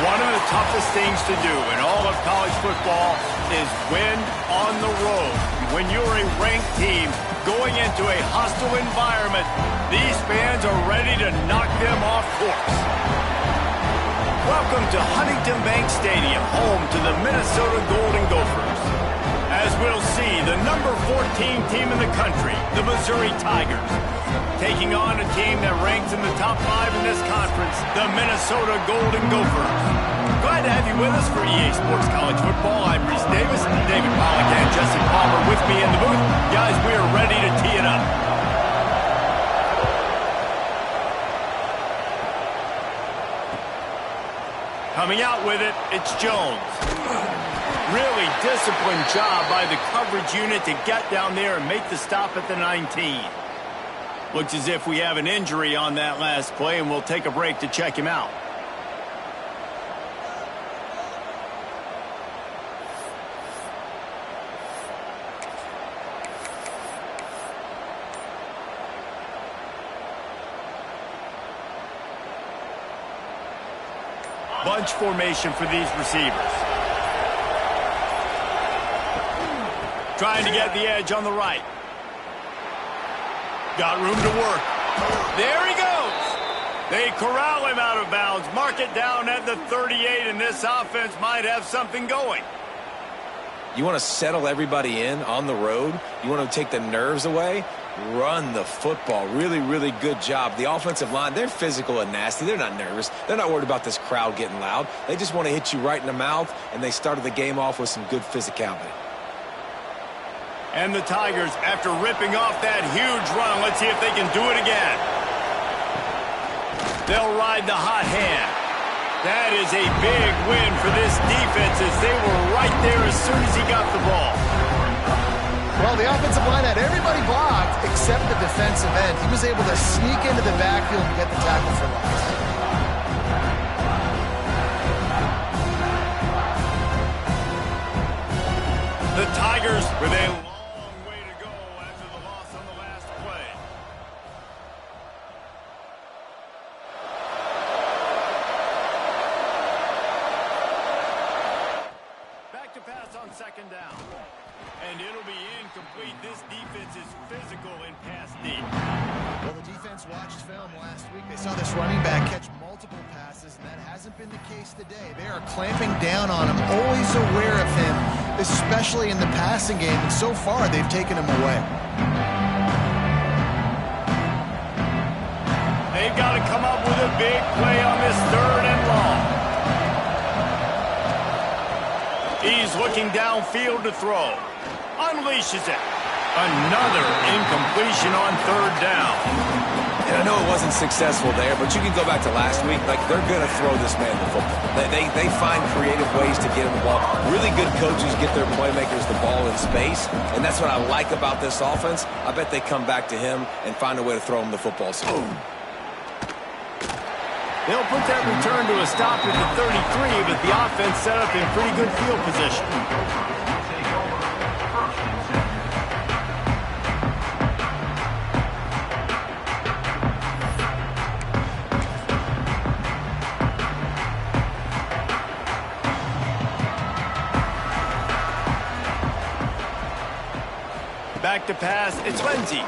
One of the toughest things to do in all of college football is win on the road. When you're a ranked team going into a hostile environment, these fans are ready to knock them off course. Welcome to Huntington Bank Stadium, home to the Minnesota Golden Gophers. As we'll see, the number 14 team in the country, the Missouri Tigers, taking on a team that ranks in the top 5 in this conference, the Minnesota Golden Gophers. Glad to have you with us for EA Sports College Football. I'm Reese Davis, David Pollack and Jesse Palmer with me in the booth. Guys, we are ready to tee it up. Coming out with it, it's Jones. Really disciplined job by the coverage unit to get down there and make the stop at the 19. Looks as if we have an injury on that last play, and we'll take a break to check him out. Bunch formation for these receivers. Trying to get the edge on the right. Got room to work. There he goes. They corral him out of bounds. Mark it down at the 38, and this offense might have something going. You want to settle everybody in on the road? You want to take the nerves away? Run the football. Really, really good job. The offensive line, they're physical and nasty. They're not nervous. They're not worried about this crowd getting loud. They just want to hit you right in the mouth, and they started the game off with some good physicality. And the Tigers, after ripping off that huge run, let's see if they can do it again. They'll ride the hot hand. That is a big win for this defense as they were right there as soon as he got the ball. Well, the offensive line had everybody blocked except the defensive end. He was able to sneak into the backfield and get the tackle for loss. The Tigers with a long way to go after the loss on the last play. Back to pass on second down. And it'll be incomplete. This defense is physical in pass deep. Well, the defense watched film last week. They saw this running back catch multiple passes, and that hasn't been the case today. They are clamping down on him, always aware of him, especially in the passing game, and so far they've taken him away. They've got to come up with a big play on this 3rd and long. He's looking downfield to throw. Unleashes it. Another incompletion on 3rd down. And I know it wasn't successful there, but you can go back to last week. Like, they're going to throw this man the football. They find creative ways to get him the ball. Really good coaches get their playmakers the ball in space, and that's what I like about this offense. I bet they come back to him and find a way to throw him the football. They'll put that return to a stop at the 33, but the offense set up in pretty good field position. Back to pass, it's Lindsey.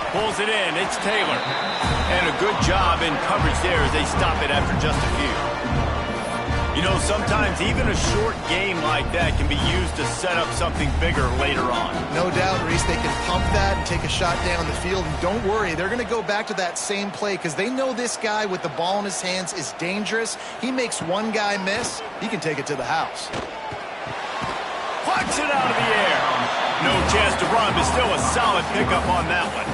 Pulls it in, it's Taylor. And a good job in coverage there as they stop it after just a few. You know, sometimes even a short game like that can be used to set up something bigger later on. No doubt, Reese, they can pump that and take a shot down the field. And don't worry, they're going to go back to that same play because they know this guy with the ball in his hands is dangerous. He makes one guy miss, he can take it to the house. Plucks it out of the air. No chance to run, but still a solid pickup on that one.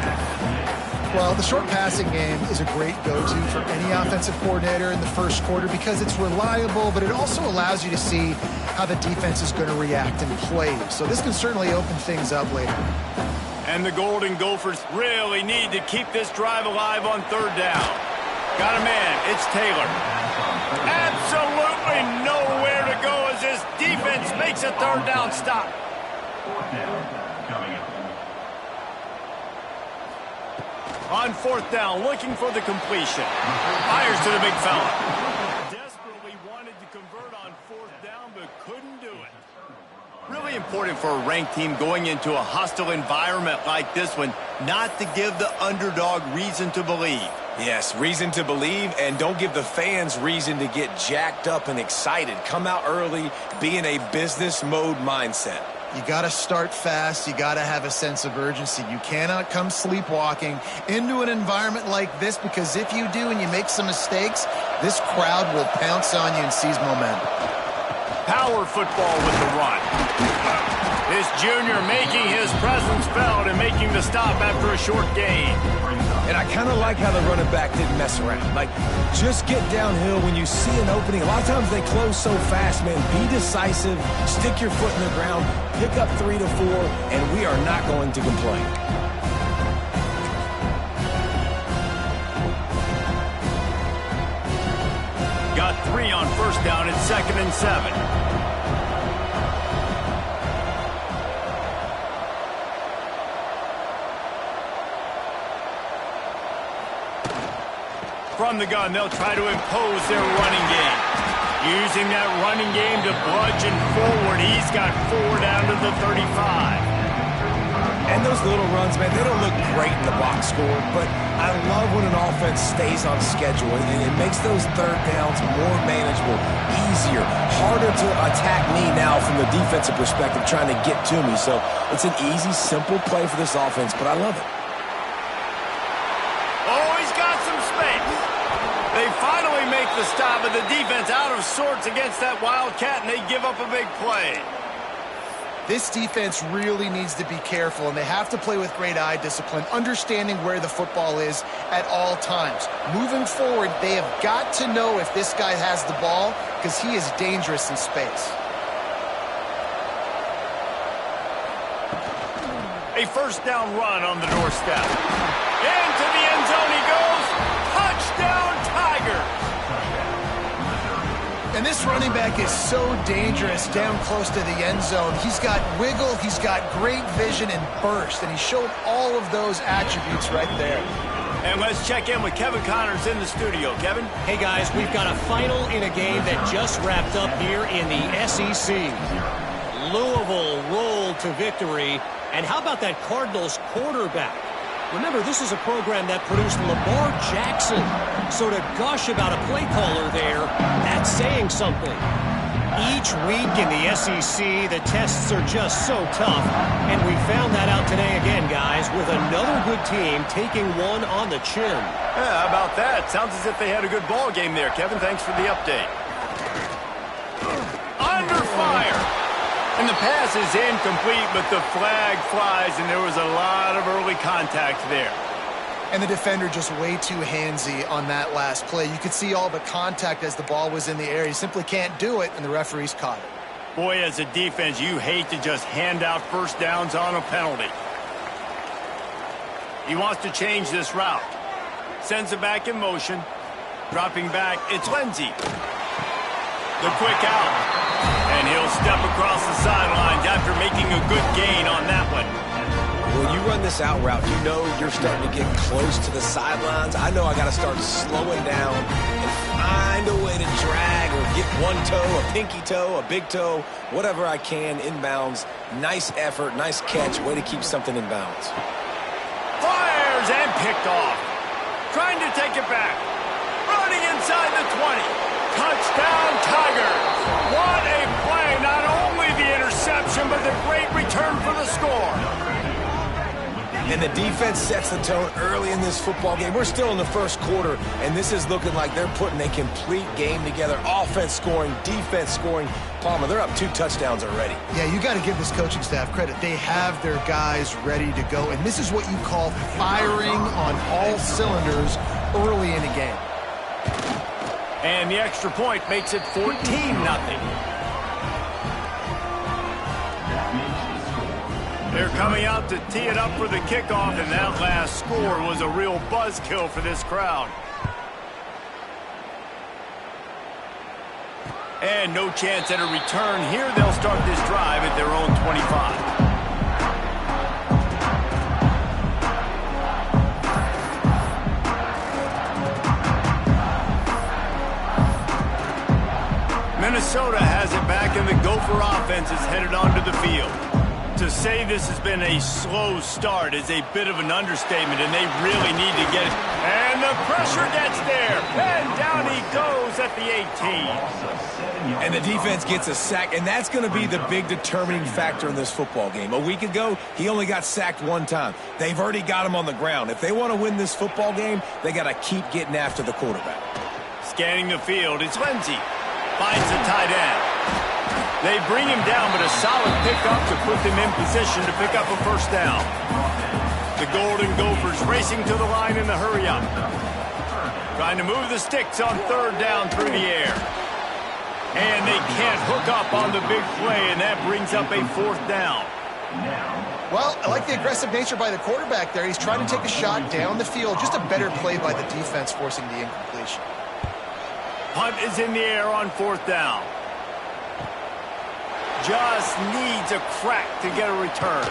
Well, the short passing game is a great go-to for any offensive coordinator in the first quarter because it's reliable, but it also allows you to see how the defense is going to react and play. So this can certainly open things up later. And the Golden Gophers really need to keep this drive alive on 3rd down. Got a man, it's Taylor. Absolutely nowhere to go as this defense makes a 3rd down stop. On 4th down, looking for the completion. Fires to the big fella. important for a ranked team going into a hostile environment like this one not to give the underdog reason to believe. Yes, reason to believe, and don't give the fans reason to get jacked up and excited. Come out early, be in a business mode mindset. You got to start fast. You got to have a sense of urgency. You cannot come sleepwalking into an environment like this, because if you do and you make some mistakes, this crowd will pounce on you and seize momentum. Power football with the run. This junior making his presence felt and making the stop after a short gain. And I kind of like how the running back didn't mess around. Like, just get downhill when you see an opening. A lot of times they close so fast, man. Be decisive, stick your foot in the ground, pick up 3 to 4, and we are not going to complain. Got 3 on first down at 2nd and 7. From the gun, they'll try to impose their running game. Using that running game to bludgeon forward. He's got 4 down to the 35. And those little runs, man, they don't look great in the box score, but I love when an offense stays on schedule, and it makes those third downs more manageable, easier, harder to attack me now from the defensive perspective trying to get to me. So it's an easy, simple play for this offense, but I love it. Oh, he's got some space. They finally make the stop, but the defense out of sorts against that Wildcat, and they give up a big play. This defense really needs to be careful, and they have to play with great eye discipline, understanding where the football is at all times. Moving forward, they have got to know if this guy has the ball, because he is dangerous in space. A first down run on the doorstep. Into the end zone he goes. Touchdown, Tigers! And this running back is so dangerous down close to the end zone. He's got wiggle, he's got great vision and burst, and he showed all of those attributes right there. And let's check in with Kevin Connors in the studio. Kevin? Hey, guys, we've got a final in a game that just wrapped up here in the SEC. Louisville rolled to victory. And how about that Cardinals quarterback? Remember, this is a program that produced Lamar Jackson. So to gush about a play caller there, that's saying something. Each week in the SEC, the tests are just so tough. And we found that out today again, guys, with another good team taking one on the chin. Yeah, how about that? Sounds as if they had a good ball game there. Kevin, thanks for the update. Under fire. And the pass is incomplete, but the flag flies, and there was a lot of early contact there. And the defender just way too handsy on that last play. You could see all the contact as the ball was in the air. He simply can't do it, and the referees caught it. Boy, as a defense, you hate to just hand out first downs on a penalty. He wants to change this route. Sends it back in motion. Dropping back, it's Lindsey. The quick out. And he'll step across the sidelines after making a good gain on that one. When you run this out route, you know you're starting to get close to the sidelines. I know I got to start slowing down and find a way to drag or get one toe, a pinky toe, a big toe, whatever I can inbounds. Nice effort, nice catch, way to keep something in bounds. Fires and picked off. Trying to take it back. Running inside the 20. Touchdown, Tigers. What a play. Not only the interception, but the great return for the score. And the defense sets the tone early in this football game. We're still in the first quarter, and this is looking like they're putting a complete game together. Offense scoring, defense scoring. Palmer, they're up 2 touchdowns already. Yeah, you got to give this coaching staff credit. They have their guys ready to go, and this is what you call firing on all cylinders early in a game. And the extra point makes it 14-0. They're coming out to tee it up for the kickoff, and that last score was a real buzzkill for this crowd. And no chance at a return here. They'll start this drive at their own 25. Minnesota has it back quarterback and the Gopher offense is headed onto the field. To say this has been a slow start is a bit of an understatement, and they really need to get it. And the pressure gets there, and down he goes at the 18. And the defense gets a sack, and that's going to be the big determining factor in this football game. A week ago, he only got sacked one time. They've already got him on the ground. If they want to win this football game, they got to keep getting after the quarterback. Scanning the field, it's Lindsey. Finds the tight end. They bring him down, but a solid pickup to put them in position to pick up a first down. The Golden Gophers racing to the line in the hurry-up. Trying to move the sticks on third down through the air. And they can't hook up on the big play, and that brings up a fourth down. Well, I like the aggressive nature by the quarterback there. He's trying to take a shot down the field. Just a better play by the defense forcing the incompletion. Punt is in the air on fourth down. Just needs a crack to get a return.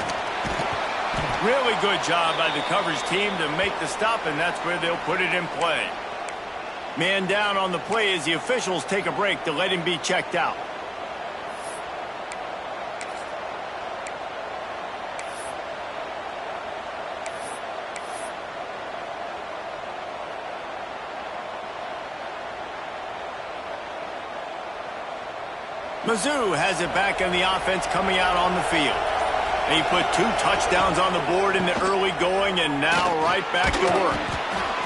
Really good job by the coverage team to make the stop, and that's where they'll put it in play. Man down on the play as the officials take a break to let him be checked out. Mizzou has it back in the offense coming out on the field. They put 2 touchdowns on the board in the early going, and now right back to work.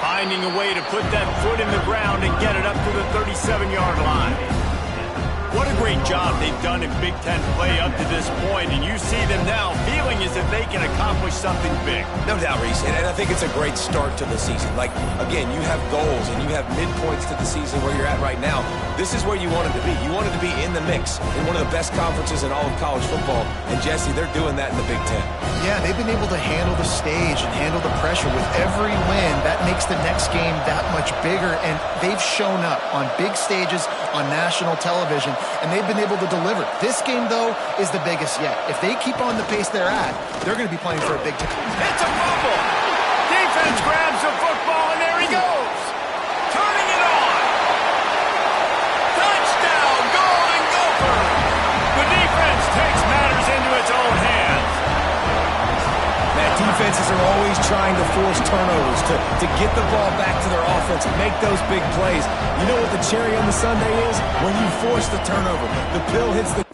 Finding a way to put that foot in the ground and get it up to the 37-yard line. What a great job they've done in Big Ten play up to this point, and you see them now feeling as if they can accomplish something big. No doubt, Reese, and I think it's a great start to the season. Like, again, you have goals and you have midpoints to the season where you're at right now. This is where you wanted to be. You wanted to be in the mix in one of the best conferences in all of college football, and Jesse, they're doing that in the Big Ten. Yeah, they've been able to handle the stage and handle the pressure. With every win, that makes the next game that much bigger, and they've shown up on big stages on national television, and they've been able to deliver. This game, though, is the biggest yet. If they keep on the pace they're at, they're going to be playing for a Big Ten. It's a fumble! Defense grabs the football, and there he goes! Turning it on! Touchdown, Golden Gopher! The defense takes matters into its own hands. Defenses are always trying to force turnovers to get the ball back to their offense, make those big plays. You know what the cherry on the sundae is? When you force the turnover, the pill hits the...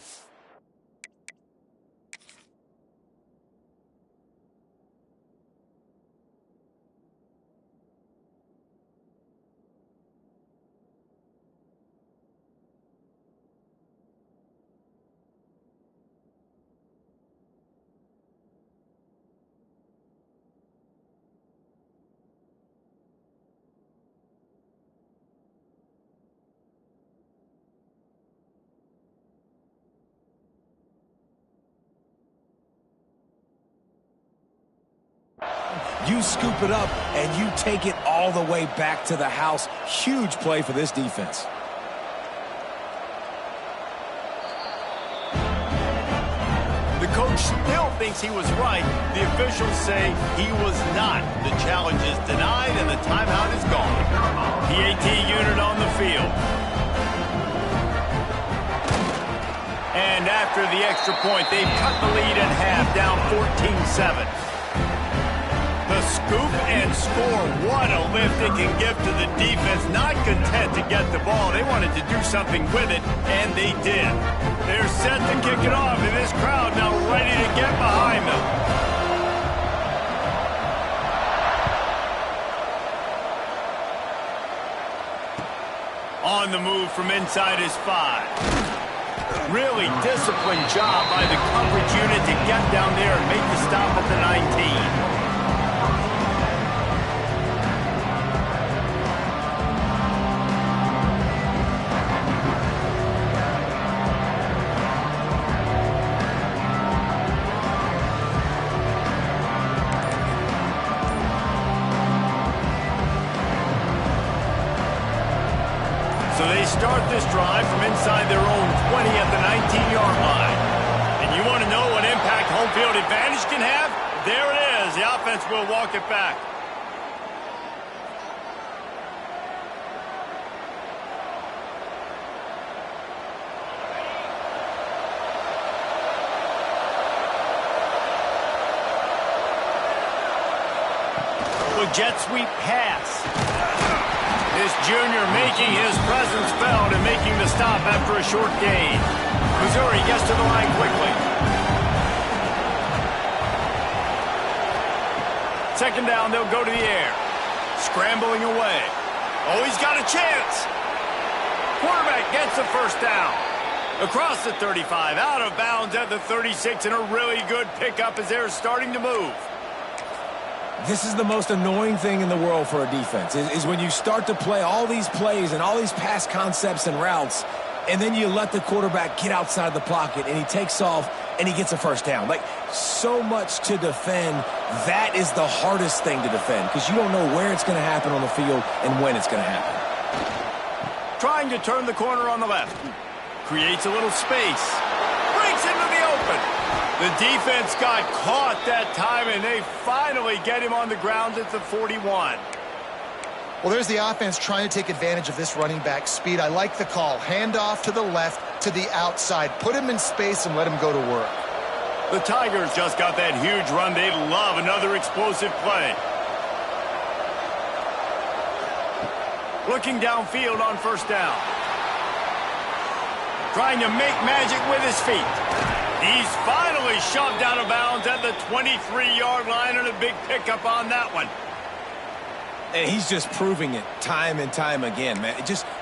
You scoop it up, and you take it all the way back to the house. Huge play for this defense. The coach still thinks he was right. The officials say he was not. The challenge is denied, and the timeout is gone. PAT unit on the field. And after the extra point, they've cut the lead in half, down 14-7. The scoop and score. What a lift it can give to the defense. Not content to get the ball. They wanted to do something with it, and they did. They're set to kick it off, and this crowd now ready to get behind them. On the move from inside his 5. Really disciplined job by the coverage unit to get down there and make the stop at the 19. So they start this drive from inside their own 20 at the 19-yard line. And you want to know what impact home field advantage can have? There it is. The offense will walk it back. With jet sweep pass. This junior making his presence felt and making the stop after a short gain. Missouri gets to the line quickly. Second down, they'll go to the air. Scrambling away. Oh, he's got a chance. Quarterback gets the first down. Across the 35, out of bounds at the 36, and a really good pickup as they're starting to move. This is the most annoying thing in the world for a defense, is when you start to play all these plays and all these pass concepts and routes, and then you let the quarterback get outside the pocket, and he takes off, and he gets a first down. Like, so much to defend. That is the hardest thing to defend, because you don't know where it's going to happen on the field and when it's going to happen. Trying to turn the corner on the left. Creates a little space. Breaks into the open. The defense got caught that time, and they finally get him on the ground at the 41. Well, there's the offense trying to take advantage of this running back speed. I like the call. Hand off to the left, to the outside. Put him in space and let him go to work. The Tigers just got that huge run. They love another explosive play. Looking downfield on first down. Trying to make magic with his feet. He's finally shoved out of bounds at the 23-yard line, and a big pickup on that one. And he's just proving it time and time again, man.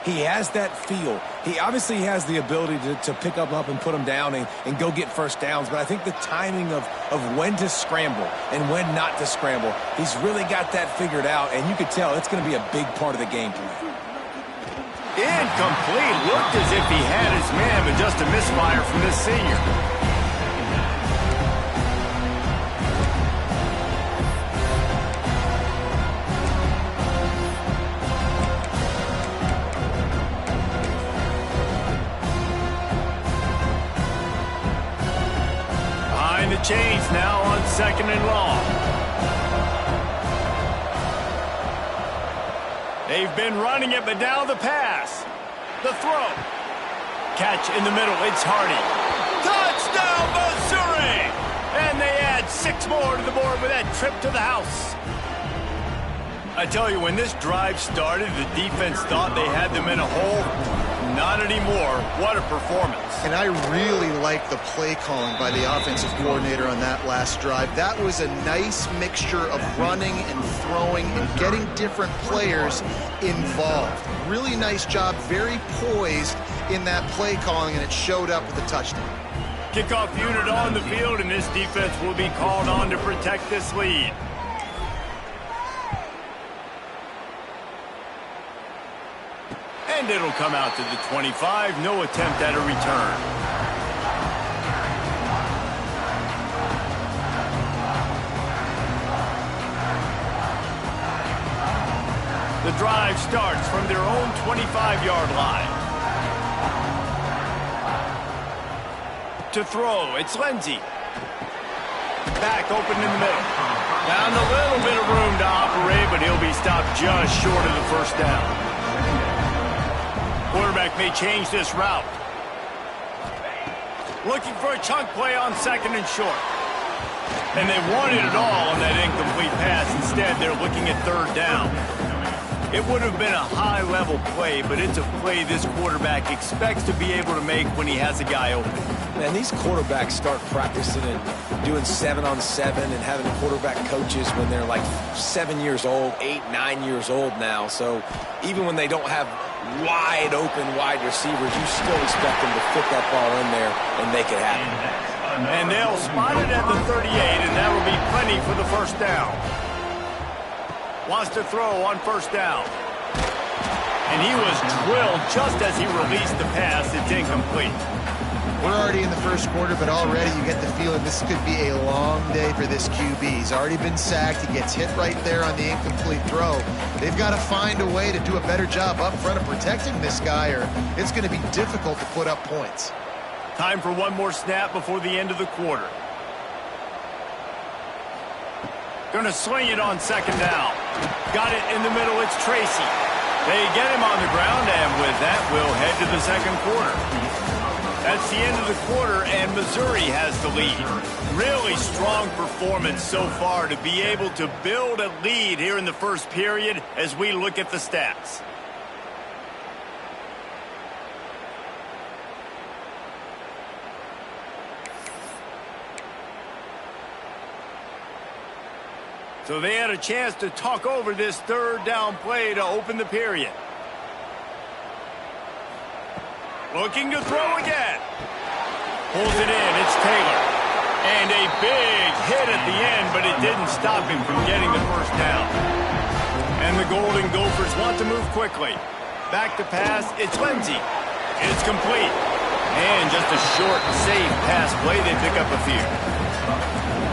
He has that feel. He obviously has the ability to pick up and put him down and go get first downs. But I think the timing of when to scramble and when not to scramble, he's really got that figured out. And you could tell it's going to be a big part of the game plan. Incomplete. Looked as if he had his man, but just a misfire from this senior. Behind the chains now on second and long. They've been running it, but now the pass. The throw. Catch in the middle. It's Hardy. Touchdown, Missouri! And they add 6 more to the board with that trip to the house. I tell you, when this drive started, the defense thought they had them in a hole. Not anymore. What a performance. And I really like the play calling by the offensive coordinator on that last drive. That was a nice mixture of running and throwing and getting different players involved. Really nice job, very poised in that play calling, and it showed up with a touchdown. Kickoff unit on the field, and this defense will be called on to protect this lead. And it'll come out to the 25. No attempt at a return. The drive starts from their own 25-yard line. To throw, it's Lindsey. Back open in the middle. Found a little bit of room to operate, but he'll be stopped just short of the first down. Quarterback may change this route. Looking for a chunk play on second and short. And they wanted it all on that incomplete pass. Instead, they're looking at third down. It would have been a high-level play, but it's a play this quarterback expects to be able to make when he has a guy open. Man, these quarterbacks start practicing and doing 7-on-7 and having quarterback coaches when they're like 7 years old, 8, 9 years old now. So even when they don't have wide open wide receivers, you still expect them to fit that ball in there and make it happen. And they'll spot it at the 38, and that will be plenty for the first down. Wants to throw on first down. And he was drilled just as he released the pass. It's incomplete. We're already in the first quarter, but already you get the feeling this could be a long day for this QB. He's already been sacked. He gets hit right there on the incomplete throw. They've got to find a way to do a better job up front of protecting this guy, or it's going to be difficult to put up points. Time for one more snap before the end of the quarter. Going to swing it on second down. Got it in the middle. It's Tracy. They get him on the ground, and with that, we'll head to the second quarter. That's the end of the quarter, and Missouri has the lead. Really strong performance so far to be able to build a lead here in the first period as we look at the stats. So they had a chance to talk over this third down play to open the period. Looking to throw again. Pulls it in. It's Taylor. And a big hit at the end, but it didn't stop him from getting the first down. And the Golden Gophers want to move quickly. Back to pass. It's Lindsey. It's complete. And just a short, safe pass play. They pick up a few.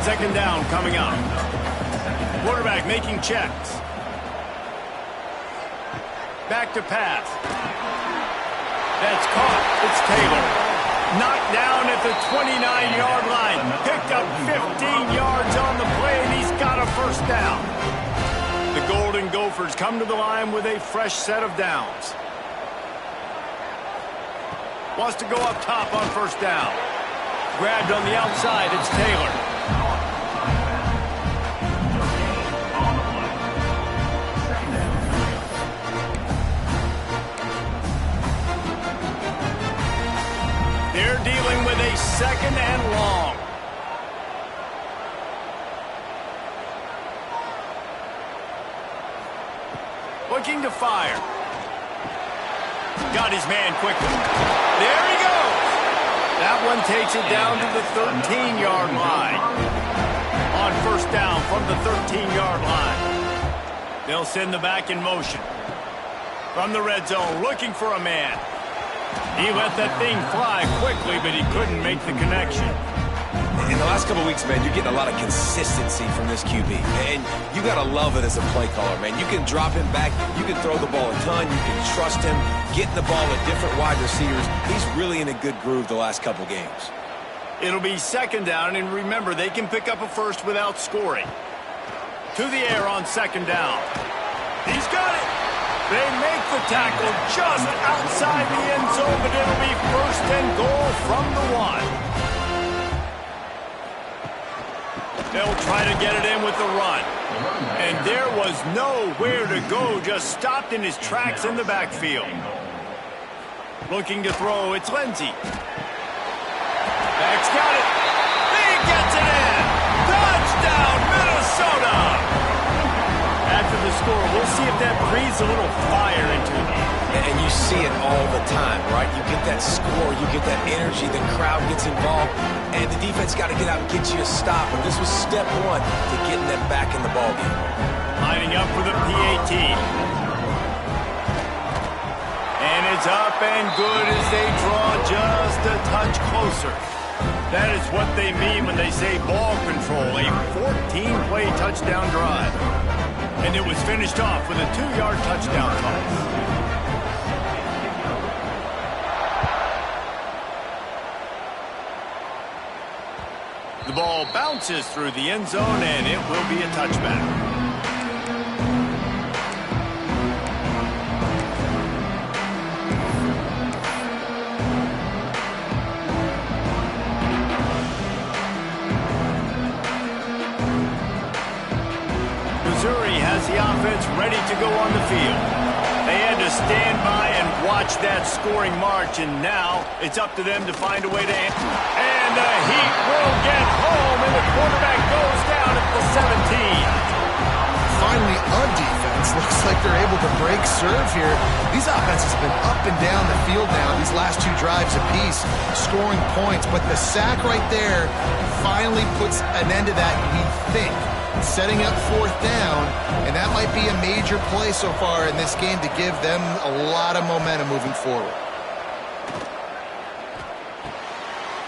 Second down coming up. Quarterback making checks. Back to pass. That's caught. It's Taylor. Knocked down at the 29-yard line. Picked up 15 yards on the play, and he's got a first down. The Golden Gophers come to the line with a fresh set of downs. Wants to go up top on first down. Grabbed on the outside. It's Taylor. They're dealing with a second and long. Looking to fire. Got his man quickly. There he goes. That one takes it down to the 13-yard line. On first down from the 13-yard line. They'll send the back in motion. From the red zone, looking for a man. He let that thing fly quickly, but he couldn't make the connection. In the last couple of weeks, man, you're getting a lot of consistency from this QB. And you got to love it as a play caller, man. You can drop him back. You can throw the ball a ton. You can trust him. Getting the ball to different wide receivers. He's really in a good groove the last couple games. It'll be second down, and remember, they can pick up a first without scoring. To the air on second down. He's got it. They make the tackle just outside the end zone, but it'll be first and goal from the one. They'll try to get it in with the run. And there was nowhere to go, just stopped in his tracks in the backfield. Looking to throw, it's Lindsey. Back's got it. He gets it in. Touchdown, Minnesota. After the score, we'll see if that breathes a little fire into them. And you see it all the time, right? You get that score, you get that energy, the crowd gets involved, and the defense got to get out and get you a stop. And this was step one to getting them back in the ballgame. Lining up for the PAT. And it's up and good as they draw just a touch closer. That is what they mean when they say ball control, a 14-play touchdown drive. And it was finished off with a 2-yard touchdown toss. The ball bounces through the end zone, and it will be a touchback. Missouri has the offense ready to go on the field. They had to stand by and watch that scoring march, and now it's up to them to find a way to answer. And the Heat will get home, and the quarterback goes down at the 17. Finally, on defense, looks like they're able to break serve here. These offenses have been up and down the field now, these last two drives apiece, scoring points. But the sack right there finally puts an end to that, we think. Setting up fourth down, and that might be a major play so far in this game to give them a lot of momentum moving forward.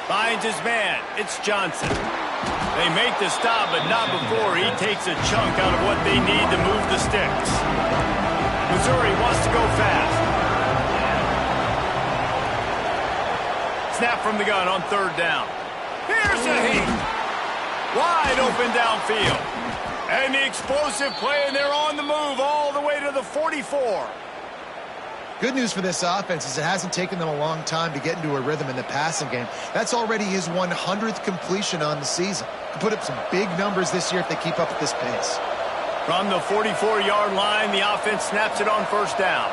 Finds his man. It's Johnson. They make the stop, but not before he takes a chunk out of what they need to move the sticks. Missouri wants to go fast. Snap from the gun on third down. Here's a Heat. Wide open downfield. And the explosive play, and they're on the move all the way to the 44. Good news for this offense is it hasn't taken them a long time to get into a rhythm in the passing game. That's already his 100th completion on the season. Could put up some big numbers this year if they keep up at this pace. From the 44-yard line, the offense snaps it on first down.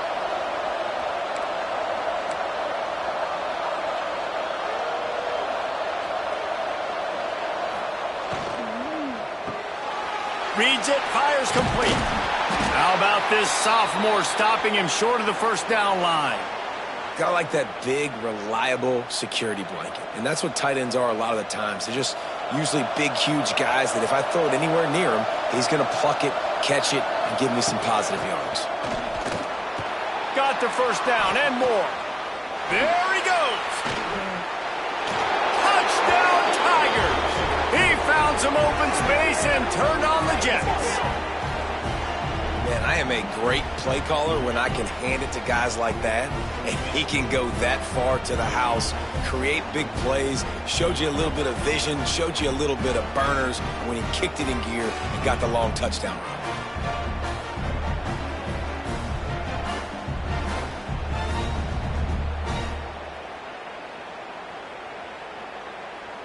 Reads it, fires complete. How about this sophomore stopping him short of the first down line? Got like that big, reliable security blanket. And that's what tight ends are a lot of the times. They're just usually big, huge guys that if I throw it anywhere near him, he's going to pluck it, catch it, and give me some positive yards. Got the first down and more. There he goes. Touchdown, Tigers. He found some open space and turned on the Jets. Man, I am a great play caller when I can hand it to guys like that, and he can go that far to the house, create big plays, showed you a little bit of vision, showed you a little bit of burners when he kicked it in gear and got the long touchdown run.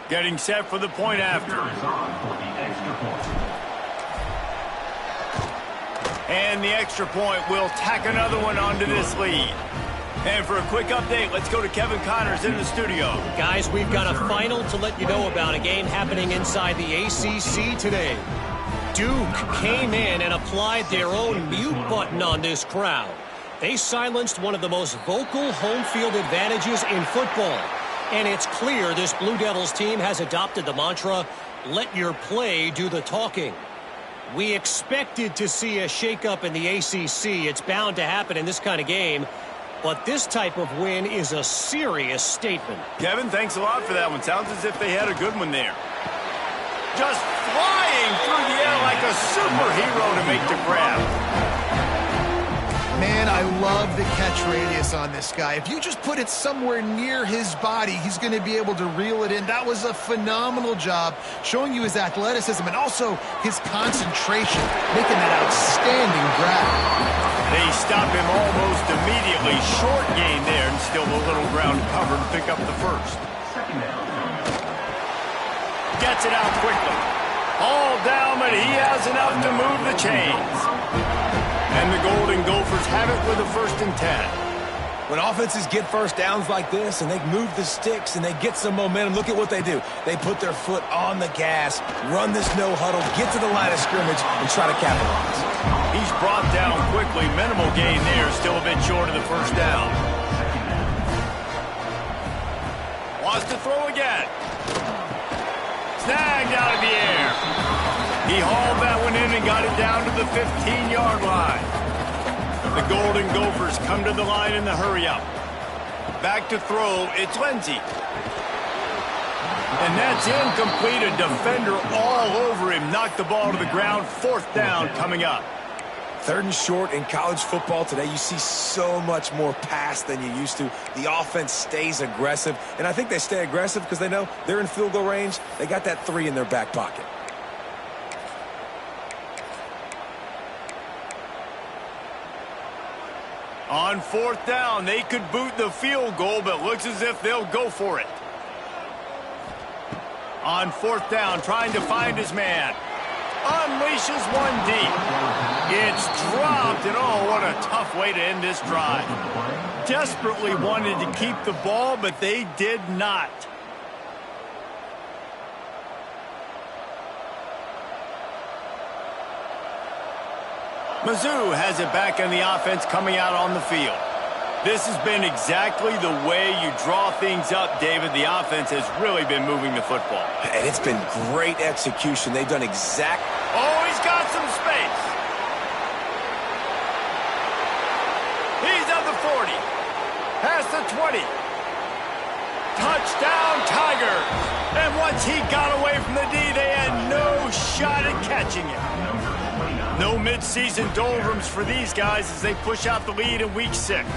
Getting set for the point after. And the extra point will tack another one onto this lead. And for a quick update, let's go to Kevin Connors in the studio. Guys, we've got a final to let you know about, a game happening inside the ACC today. Duke came in and applied their own mute button on this crowd. They silenced one of the most vocal home field advantages in football. And it's clear this Blue Devils team has adopted the mantra, let your play do the talking. We expected to see a shakeup in the ACC. It's bound to happen in this kind of game. But this type of win is a serious statement. Kevin, thanks a lot for that one. Sounds as if they had a good one there. Just flying through the air like a superhero to make the grab. Man, I love the catch radius on this guy. If you just put it somewhere near his body, he's going to be able to reel it in. That was a phenomenal job, showing you his athleticism and also his concentration, making that outstanding grab. They stop him almost immediately. Short gain there, and still a little ground covered to pick up the first. Gets it out quickly. All down, but he has enough to move the chains. And the Golden Gophers have it with a 1st and 10. When offenses get first downs like this and they move the sticks and they get some momentum, look at what they do. They put their foot on the gas, run this no huddle, get to the line of scrimmage, and try to capitalize. He's brought down quickly. Minimal gain there, still a bit short of the first down. Wants to throw again. Snagged out of the air. He hauled that one in and got it down to the 15-yard line. The Golden Gophers come to the line in the hurry-up. Back to throw, it's Lindsey. And that's incomplete. A defender all over him. Knocked the ball to the ground. 4th down coming up. 3rd and short in college football today. You see so much more pass than you used to. The offense stays aggressive. And I think they stay aggressive because they know they're in field goal range. They got that 3 in their back pocket. On 4th down, they could boot the field goal, but looks as if they'll go for it. On 4th down, trying to find his man. Unleashes one deep. It's dropped, and oh, what a tough way to end this drive. Desperately wanted to keep the ball, but they did not. Mizzou has it back in the offense coming out on the field. This has been exactly the way you draw things up, David. The offense has really been moving the football. And it's been great execution. They've done exact. Oh, he's got some space. He's at the 40. Past the 20. Touchdown, Tigers. And once he got away from the D, they had no shot at catching him. No midseason doldrums for these guys as they push out the lead in Week 6.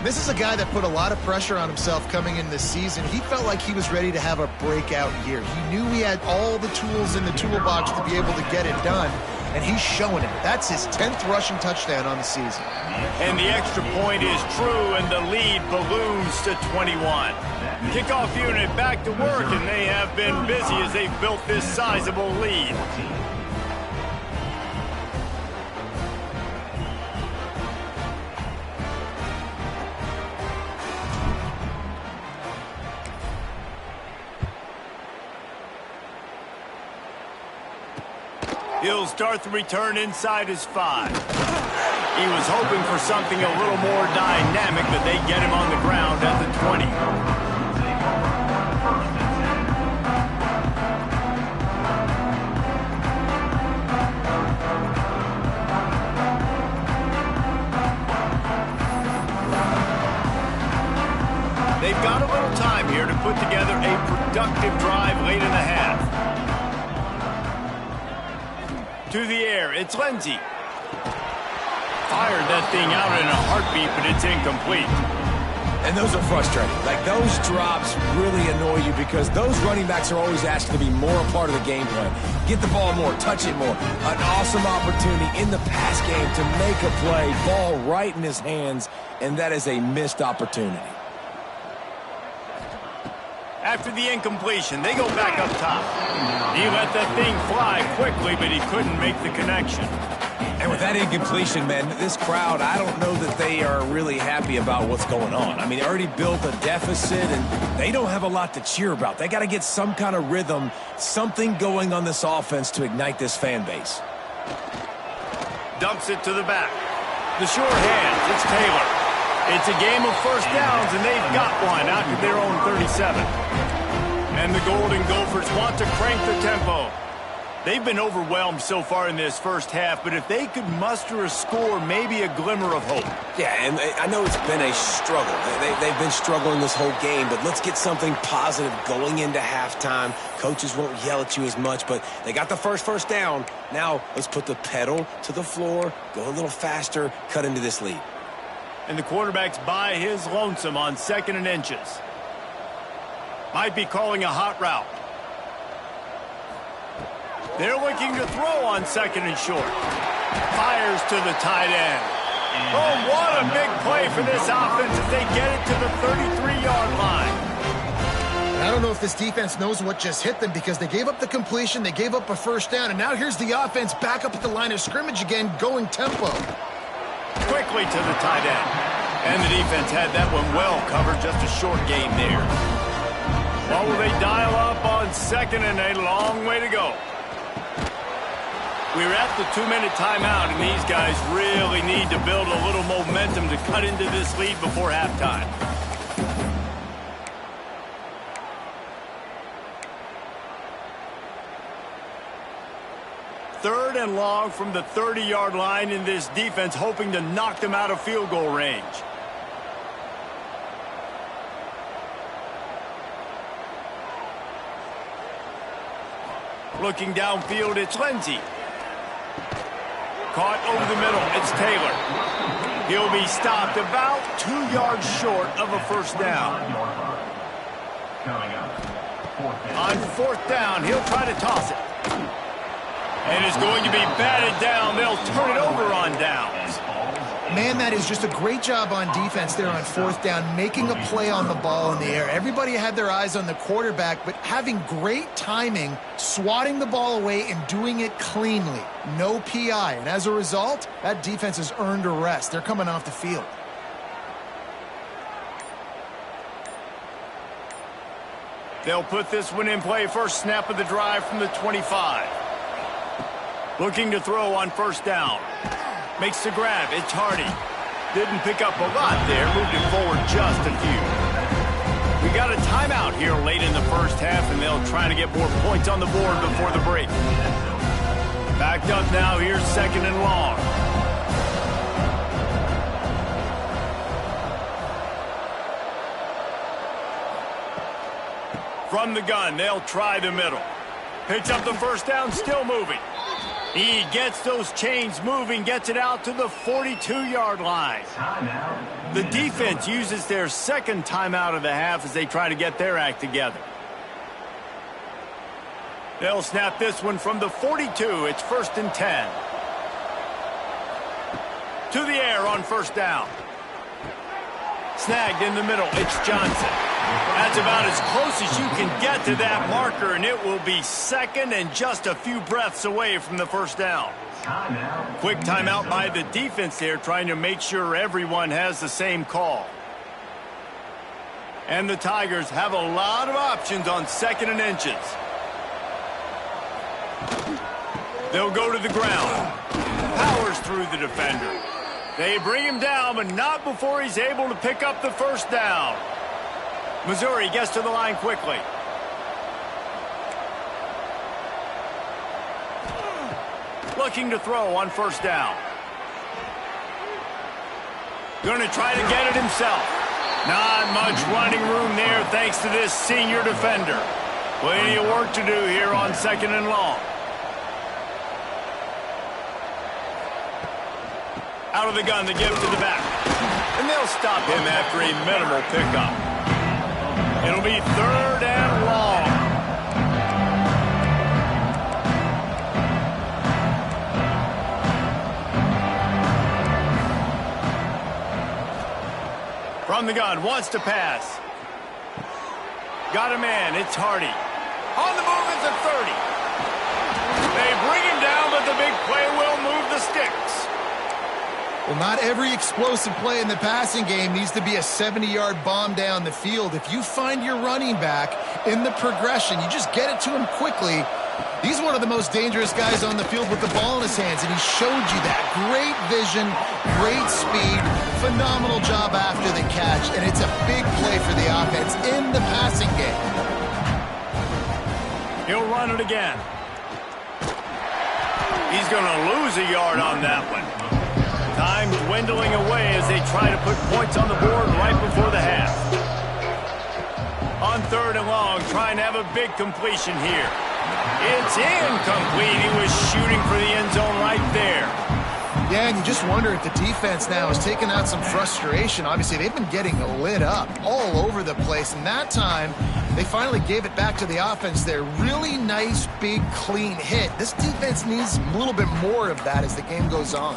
This is a guy that put a lot of pressure on himself coming in this season. He felt like he was ready to have a breakout year. He knew he had all the tools in the toolbox to be able to get it done. and he's showing it. That's his 10th rushing touchdown on the season. And the extra point is true, and the lead balloons to 21. Kickoff unit back to work, and they have been busy as they've built this sizable lead. He'll start the return inside his 5. He was hoping for something a little more dynamic, but they get him on the ground at the 20. They've got a little time here to put together a productive drive late in the half. To the air, it's Lindsey. Fired that thing out in a heartbeat, but it's incomplete. And those are frustrating. Like, those drops really annoy you because those running backs are always asked to be more a part of the game plan. Get the ball more, touch it more. An awesome opportunity in the pass game to make a play, ball right in his hands, and that is a missed opportunity. After the incompletion, they go back up top. He let that thing fly quickly, but he couldn't make the connection. And with that incompletion, man, this crowd, I don't know that they are really happy about what's going on. I mean, they already built a deficit, and they don't have a lot to cheer about. They got to get some kind of rhythm, something going on this offense to ignite this fan base. Dumps it to the back. The short hands, it's Taylor. It's a game of first downs, and they've got one out to their own 37. And the Golden Gophers want to crank the tempo. They've been overwhelmed so far in this first half, but if they could muster a score, maybe a glimmer of hope. Yeah, and I know it's been a struggle. They've been struggling this whole game, but let's get something positive going into halftime. Coaches won't yell at you as much, but they got the first down. Now let's put the pedal to the floor, go a little faster, cut into this lead. And the quarterback's by his lonesome on 2nd and inches. Might be calling a hot route. They're looking to throw on 2nd and short. Fires to the tight end. Oh, what a big play for this offense as they get it to the 33-yard line. I don't know if this defense knows what just hit them because they gave up the completion, they gave up a first down, and now here's the offense back up at the line of scrimmage again, going tempo. Quickly to the tight end. And the defense had that one well covered, just a short game there. Well, will they dial up on 2nd and a long way to go? We're at the 2-minute timeout, and these guys really need to build a little momentum to cut into this lead before halftime. Third and long from the 30-yard line, in this defense hoping to knock them out of field goal range. Looking downfield, it's Lindsey. Caught over the middle, it's Taylor. He'll be stopped about 2 yards short of a first down. On 4th down, he'll try to toss it. And is going to be batted down. They'll turn it over on downs. Man, that is just a great job on defense there on 4th down, making a play on the ball in the air. Everybody had their eyes on the quarterback, but having great timing, swatting the ball away and doing it cleanly. No PI. And as a result, that defense has earned a rest. They're coming off the field. They'll put this one in play. First snap of the drive from the 25. Looking to throw on 1st down. Makes the grab. It's Hardy. Didn't pick up a lot there. Moved it forward just a few. We got a timeout here late in the first half, and they'll try to get more points on the board before the break. Backed up now. Here's 2nd and long. From the gun, they'll try the middle. Picks up the first down, still moving. He gets those chains moving, gets it out to the 42-yard line. The defense uses their 2nd timeout of the half as they try to get their act together. They'll snap this one from the 42. It's 1st and 10. To the air on 1st down. Snagged in the middle. It's Johnson. That's about as close as you can get to that marker, and it will be 2nd and just a few breaths away from the 1st down. Quick timeout by the defense there, trying to make sure everyone has the same call. And the Tigers have a lot of options on 2nd and inches. They'll go to the ground. Powers through the defender. They bring him down, but not before he's able to pick up the 1st down. Missouri gets to the line quickly. Looking to throw on 1st down. Going to try to get it himself. Not much running room there thanks to this senior defender. Plenty of work to do here on 2nd and long. Out of the gun, the give to the back. And they'll stop him after a minimal pickup. It'll be 3rd and long. From the gun, wants to pass. Got a man, it's Hardy. On the move, it's a 30. They bring him down, but the big play will move the sticks. Well, not every explosive play in the passing game needs to be a 70-yard bomb down the field. If you find your running back in the progression, you just get it to him quickly. He's one of the most dangerous guys on the field with the ball in his hands, and he showed you that. Great vision, great speed, phenomenal job after the catch, and it's a big play for the offense in the passing game. He'll run it again. He's going to lose a yard on that one. Time dwindling away as they try to put points on the board right before the half. On 3rd and long, trying to have a big completion here. It's incomplete. He was shooting for the end zone right there. Yeah, and you just wonder if the defense now is taking out some frustration. Obviously, they've been getting lit up all over the place, and that time they finally gave it back to the offense there. Really nice, big, clean hit. This defense needs a little bit more of that as the game goes on.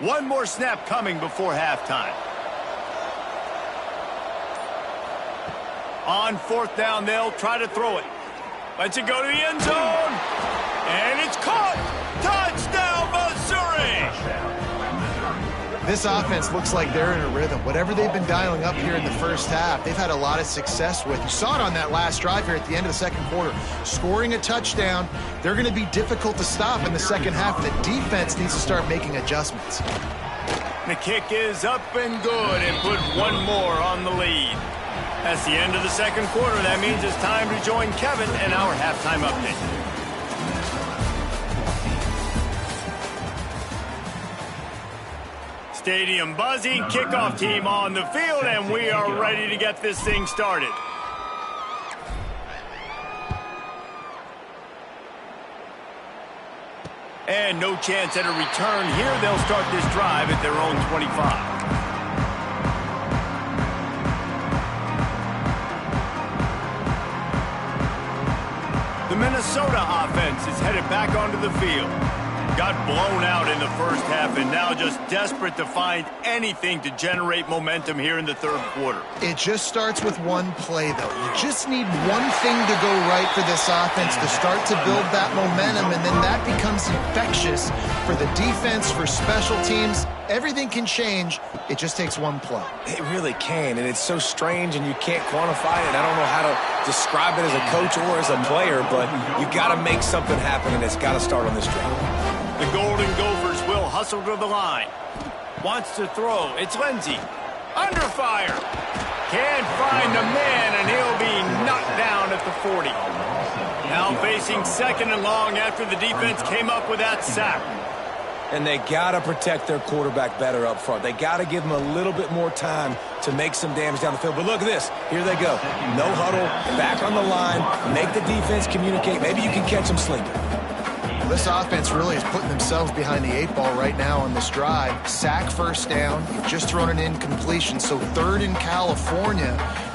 One more snap coming before halftime. On 4th down, they'll try to throw it. Lets it go to the end zone. And it's caught. Touchdown, Missouri! This offense looks like they're in a rhythm. Whatever they've been dialing up here in the 1st half, they've had a lot of success with. You saw it on that last drive here at the end of the 2nd quarter. Scoring a touchdown, they're going to be difficult to stop in the 2nd half. The defense needs to start making adjustments. The kick is up and good and put one more on the lead. That's the end of the 2nd quarter. That means it's time to join Kevin in our halftime update. Stadium buzzing, kickoff team on the field, and we are ready to get this thing started. And no chance at a return here. They'll start this drive at their own 25. The Minnesota offense is headed back onto the field. Got blown out in the 1st half and now just desperate to find anything to generate momentum here in the 3rd quarter. It just starts with one play, though. You just need one thing to go right for this offense to start to build that momentum, and then that becomes infectious for the defense, for special teams. Everything can change. It just takes one play. It really can, and it's so strange, and you can't quantify it. I don't know how to describe it as a coach or as a player, but you got to make something happen, and it's got to start on this drive. The Golden Gophers will hustle to the line. Wants to throw. It's Lindsey. Under fire. Can't find the man, and he'll be knocked down at the 40. Now facing 2nd and long after the defense came up with that sack. And they got to protect their quarterback better up front. They got to give him a little bit more time to make some damage down the field. But look at this. Here they go. No huddle, back on the line, make the defense communicate. Maybe you can catch them sleeping. This offense really is putting themselves behind the 8 ball right now on this drive. Sack first down. You've just thrown an incompletion, so 3rd in California.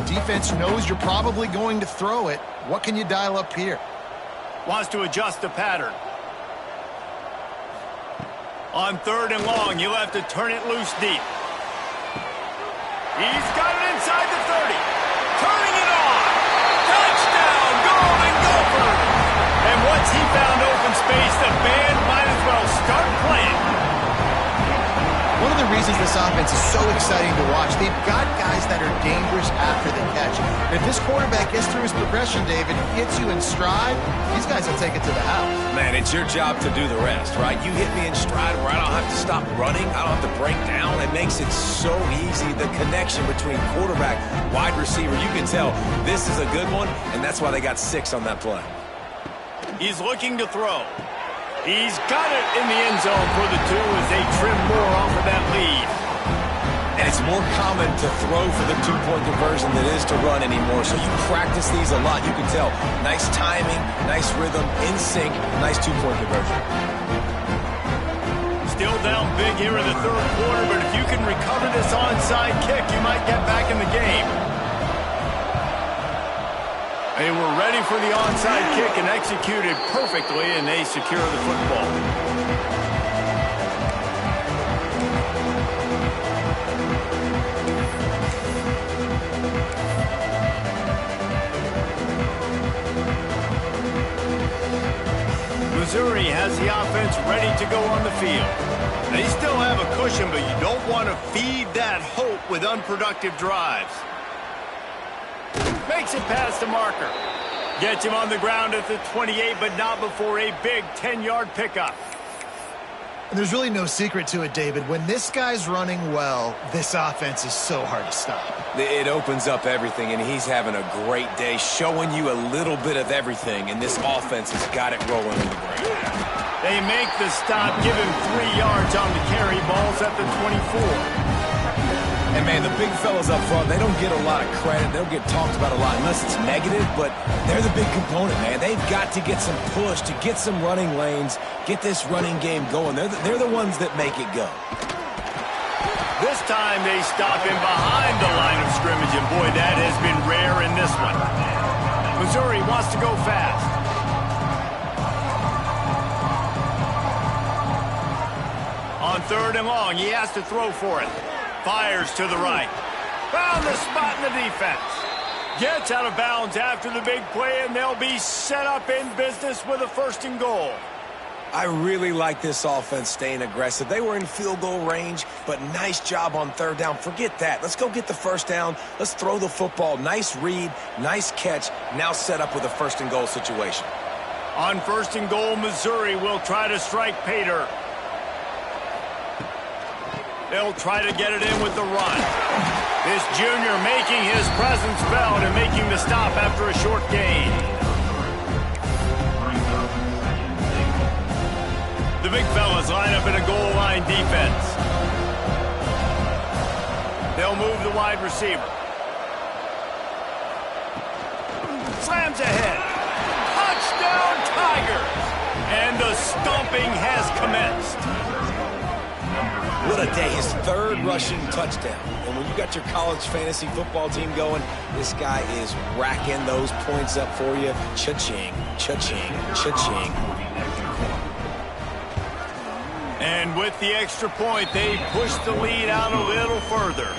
Defense knows you're probably going to throw it. What can you dial up here? Wants to adjust the pattern. On 3rd and long, he'll have to turn it loose deep. He's got it inside the 30. Turning it on. Touchdown, Golden Gophers. And once he found open space, the band might as well start playing. One of the reasons this offense is so exciting to watch, they've got guys that are dangerous after the catch. And if this quarterback gets through his progression, David, gets you in stride, these guys will take it to the house. Man, it's your job to do the rest, right? You hit me in stride where I don't have to stop running. I don't have to break down. It makes it so easy. The connection between quarterback, wide receiver, you can tell this is a good one, and that's why they got 6 on that play. He's looking to throw. He's got it in the end zone for the 2 as they trim more off of that lead. And it's more common to throw for the 2-point conversion than it is to run anymore. So you practice these a lot. You can tell nice timing, nice rhythm, in sync, nice 2-point conversion. Still down big here in the 3rd quarter, but if you can recover this onside kick, you might get back in the game. They were ready for the onside kick and executed perfectly, and they secure the football. Missouri has the offense ready to go on the field. They still have a cushion, but you don't want to feed that hope with unproductive drives. Makes it past the marker. Gets him on the ground at the 28, but not before a big 10-yard pickup. And there's really no secret to it, David. When this guy's running well, this offense is so hard to stop. It opens up everything, and he's having a great day, showing you a little bit of everything, and this offense has got it rolling in the ground. They make the stop, give him 3 yards on the carry. Ball's at the 24. And, man, the big fellas up front, they don't get a lot of credit. They don't get talked about a lot unless it's negative, but they're the big component, man. They've got to get some push, to get some running lanes, get this running game going. They're the ones that make it go. This time they stop him behind the line of scrimmage, and, boy, that has been rare in this one. Missouri wants to go fast. On 3rd and long, he has to throw for it. Fires to the right. Found the spot in the defense. Gets out of bounds after the big play, and they'll be set up in business with a 1st and goal. I really like this offense staying aggressive. They were in field goal range, but nice job on 3rd down. Forget that. Let's go get the 1st down. Let's throw the football. Nice read, nice catch. Now set up with a 1st and goal situation. On 1st and goal, Missouri will try to strike Pater. They'll try to get it in with the run. This junior making his presence felt and making the stop after a short gain. The big fellas line up in a goal line defense. They'll move the wide receiver. Slams ahead. Touchdown Tigers! And the stomping has commenced. What a day. His 3rd rushing touchdown. And when you got your college fantasy football team going, this guy is racking those points up for you. Cha-ching, cha-ching, cha-ching. And with the extra point, they pushed the lead out a little further.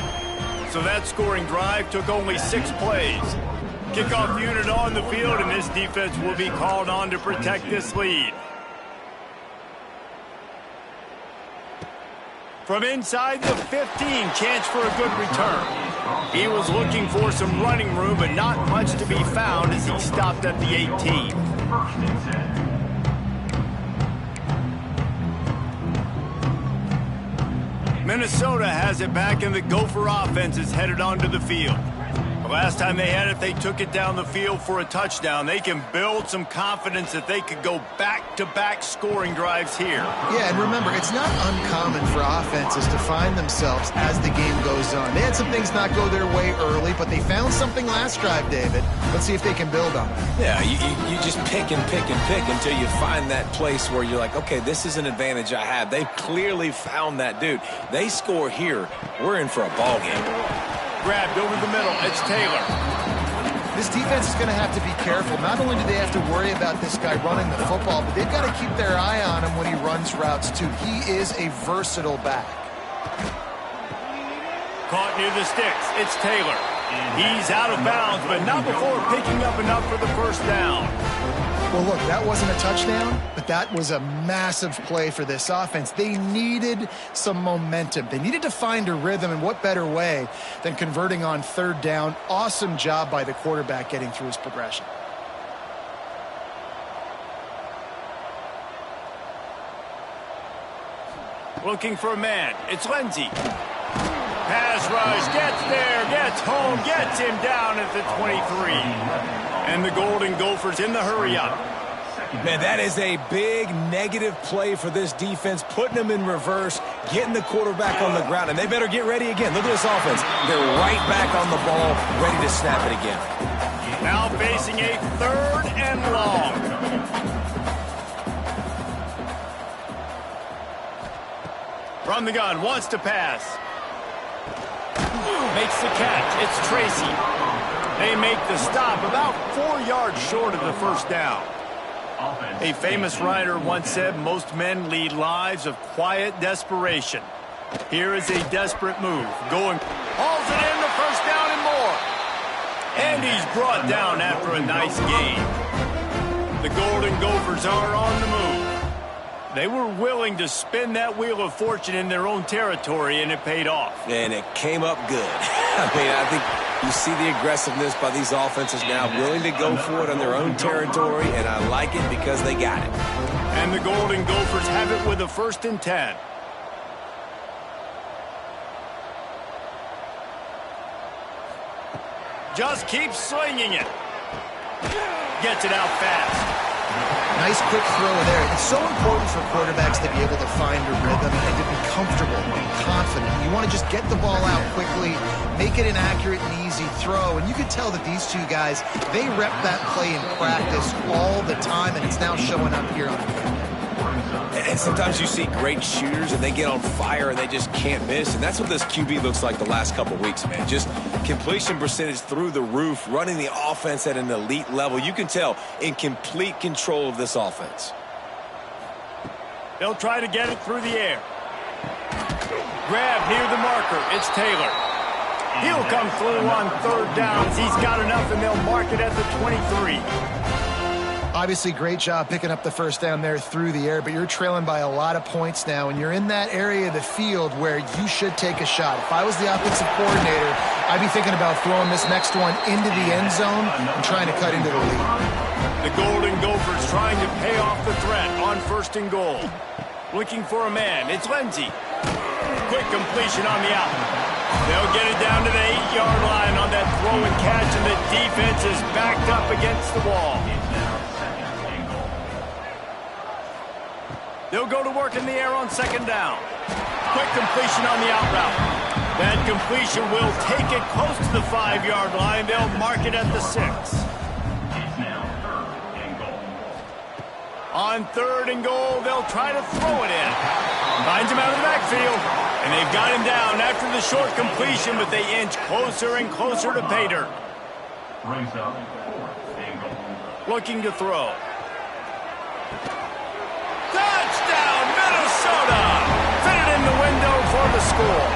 So that scoring drive took only 6 plays. Kickoff unit on the field, and this defense will be called on to protect this lead. From inside the 15, chance for a good return. He was looking for some running room, but not much to be found as he stopped at the 18. Minnesota has it back, and the Gopher offense is headed onto the field. The last time they had it, they took it down the field for a touchdown. They can build some confidence that they could go back-to-back scoring drives here. Yeah, and remember, it's not uncommon for offenses to find themselves as the game goes on. They had some things not go their way early, but they found something last drive, David. Let's see if they can build on it. Yeah, you just pick and pick and pick until you find that place where you're like, okay, this is an advantage I have. They clearly found that dude. They score here, we're in for a ball game. Grabbed over the middle. It's Taylor. This defense is going to have to be careful. Not only do they have to worry about this guy running the football, but they've got to keep their eye on him when he runs routes, too. He is a versatile back. Caught near the sticks. It's Taylor. He's out of bounds, but not before picking up enough for the first down. Well, look, that wasn't a touchdown, but that was a massive play for this offense. They needed some momentum. They needed to find a rhythm, and what better way than converting on third down. Awesome job by the quarterback getting through his progression. Looking for a man. It's Lindsey. Pass rush, gets there, gets home, gets him down at the 23. And the Golden Gophers in the hurry-up. Man, that is a big negative play for this defense, putting them in reverse, getting the quarterback on the ground, and they better get ready again. Look at this offense. They're right back on the ball, ready to snap it again. Now facing a third and long. From the gun, wants to pass. Makes the catch. It's Tracy. They make the stop about 4 yards short of the first down. A famous writer once said, most men lead lives of quiet desperation. Here is a desperate move. Going, hauls it in, the first down and more. And he's brought down after a nice game. The Golden Gophers are on the move. They were willing to spin that wheel of fortune in their own territory, and it paid off. And it came up good. I think you see the aggressiveness by these offenses now, willing to go for it on their own territory, and I like it because they got it. And the Golden Gophers have it with a 1st and 10. Just keeps swinging it. Gets it out fast. Nice quick throw there. It's so important for quarterbacks to be able to find a rhythm and to be comfortable, be confident. You want to just get the ball out quickly, make it an accurate and easy throw. And you can tell that these two guys, they rep that play in practice all the time, and it's now showing up here on the field. And sometimes you see great shooters and they get on fire and they just can't miss. And that's what this QB looks like the last couple weeks, man. Just completion percentage through the roof, running the offense at an elite level. You can tell in complete control of this offense. They'll try to get it through the air. Grab near the marker. It's Taylor. He'll come through on third downs. He's got enough, and they'll mark it at the 23. Obviously, great job picking up the first down there through the air, but you're trailing by a lot of points now, and you're in that area of the field where you should take a shot. If I was the offensive coordinator, I'd be thinking about throwing this next one into the end zone and trying to cut into the lead. The Golden Gophers trying to pay off the threat on 1st and goal. Looking for a man. It's Lindsey. Quick completion on the out. They'll get it down to the 8-yard line on that throw and catch, and the defense is backed up against the wall. They'll go to work in the air on 2nd down. Quick completion on the out route. That completion will take it close to the 5-yard line. They'll mark it at the 6. On 3rd and goal, they'll try to throw it in. Finds him out of the backfield. And they've got him down after the short completion, but they inch closer and closer to pay dirt. Looking to throw. Touchdown, Minnesota! Fit it in the window for the score.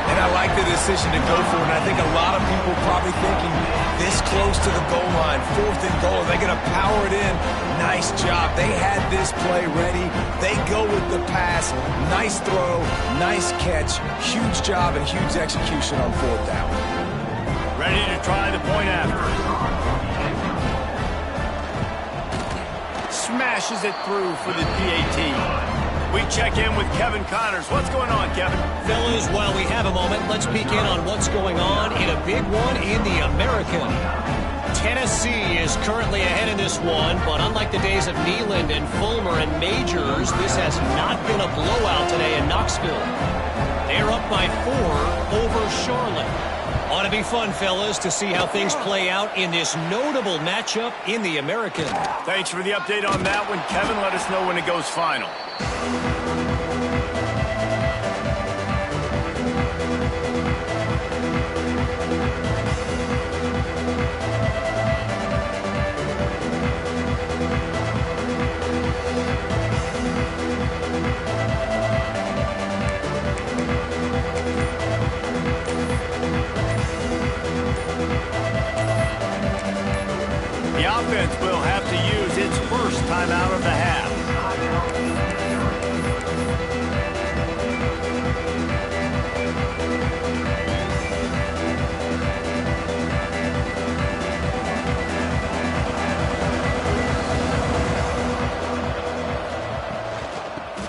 And I like the decision to go for it. And I think a lot of people probably thinking this close to the goal line, 4th and goal, are they going to power it in? Nice job. They had this play ready. They go with the pass. Nice throw, nice catch. Huge job and huge execution on 4th down. Ready to try the point after. Smashes it through for the PAT. We check in with Kevin Connors. What's going on, Kevin? Fellas, while we have a moment, let's peek in on what's going on in a big one in the American. Tennessee is currently ahead in this one, but unlike the days of Neyland and Fulmer and Majors, this has not been a blowout today in Knoxville. They're up by 4 over Charlotte. Ought to be fun, fellas, to see how things play out in this notable matchup in the American. Thanks for the update on that one, Kevin. Let us know when it goes final. The offense will have to use its first timeout of the half.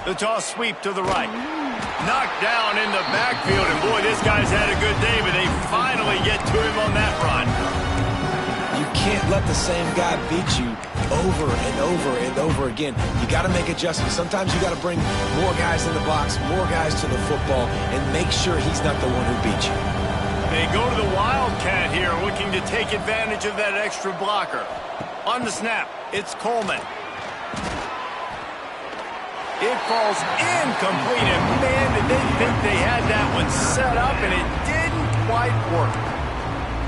The toss sweep to the right. Knocked down in the backfield, and boy, this guy's had a good day, but they finally get to him on that run. You can't let the same guy beat you over and over and over again. You got to make adjustments. Sometimes you got to bring more guys in the box, more guys to the football, and make sure he's not the one who beat you. They go to the Wildcat here, looking to take advantage of that extra blocker. On the snap, it's Coleman. It falls incomplete, and man, did they think they had that one set up, and it didn't quite work.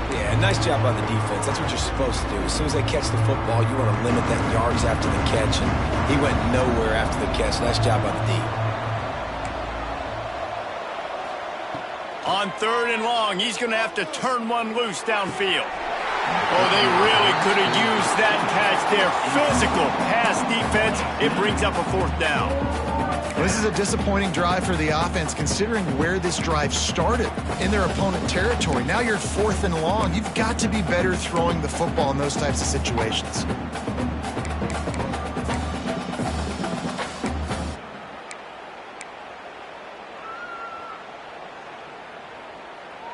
Yeah, nice job by the defense. That's what you're supposed to do. As soon as they catch the football, you want to limit that yards after the catch, and he went nowhere after the catch. Nice job by the D. On 3rd and long, he's going to have to turn one loose downfield. Oh, they really could have used that catch there. Physical pass defense. It brings up a 4th down. Well, this is a disappointing drive for the offense, considering where this drive started, in their opponent territory. Now you're 4th and long. You've got to be better throwing the football in those types of situations.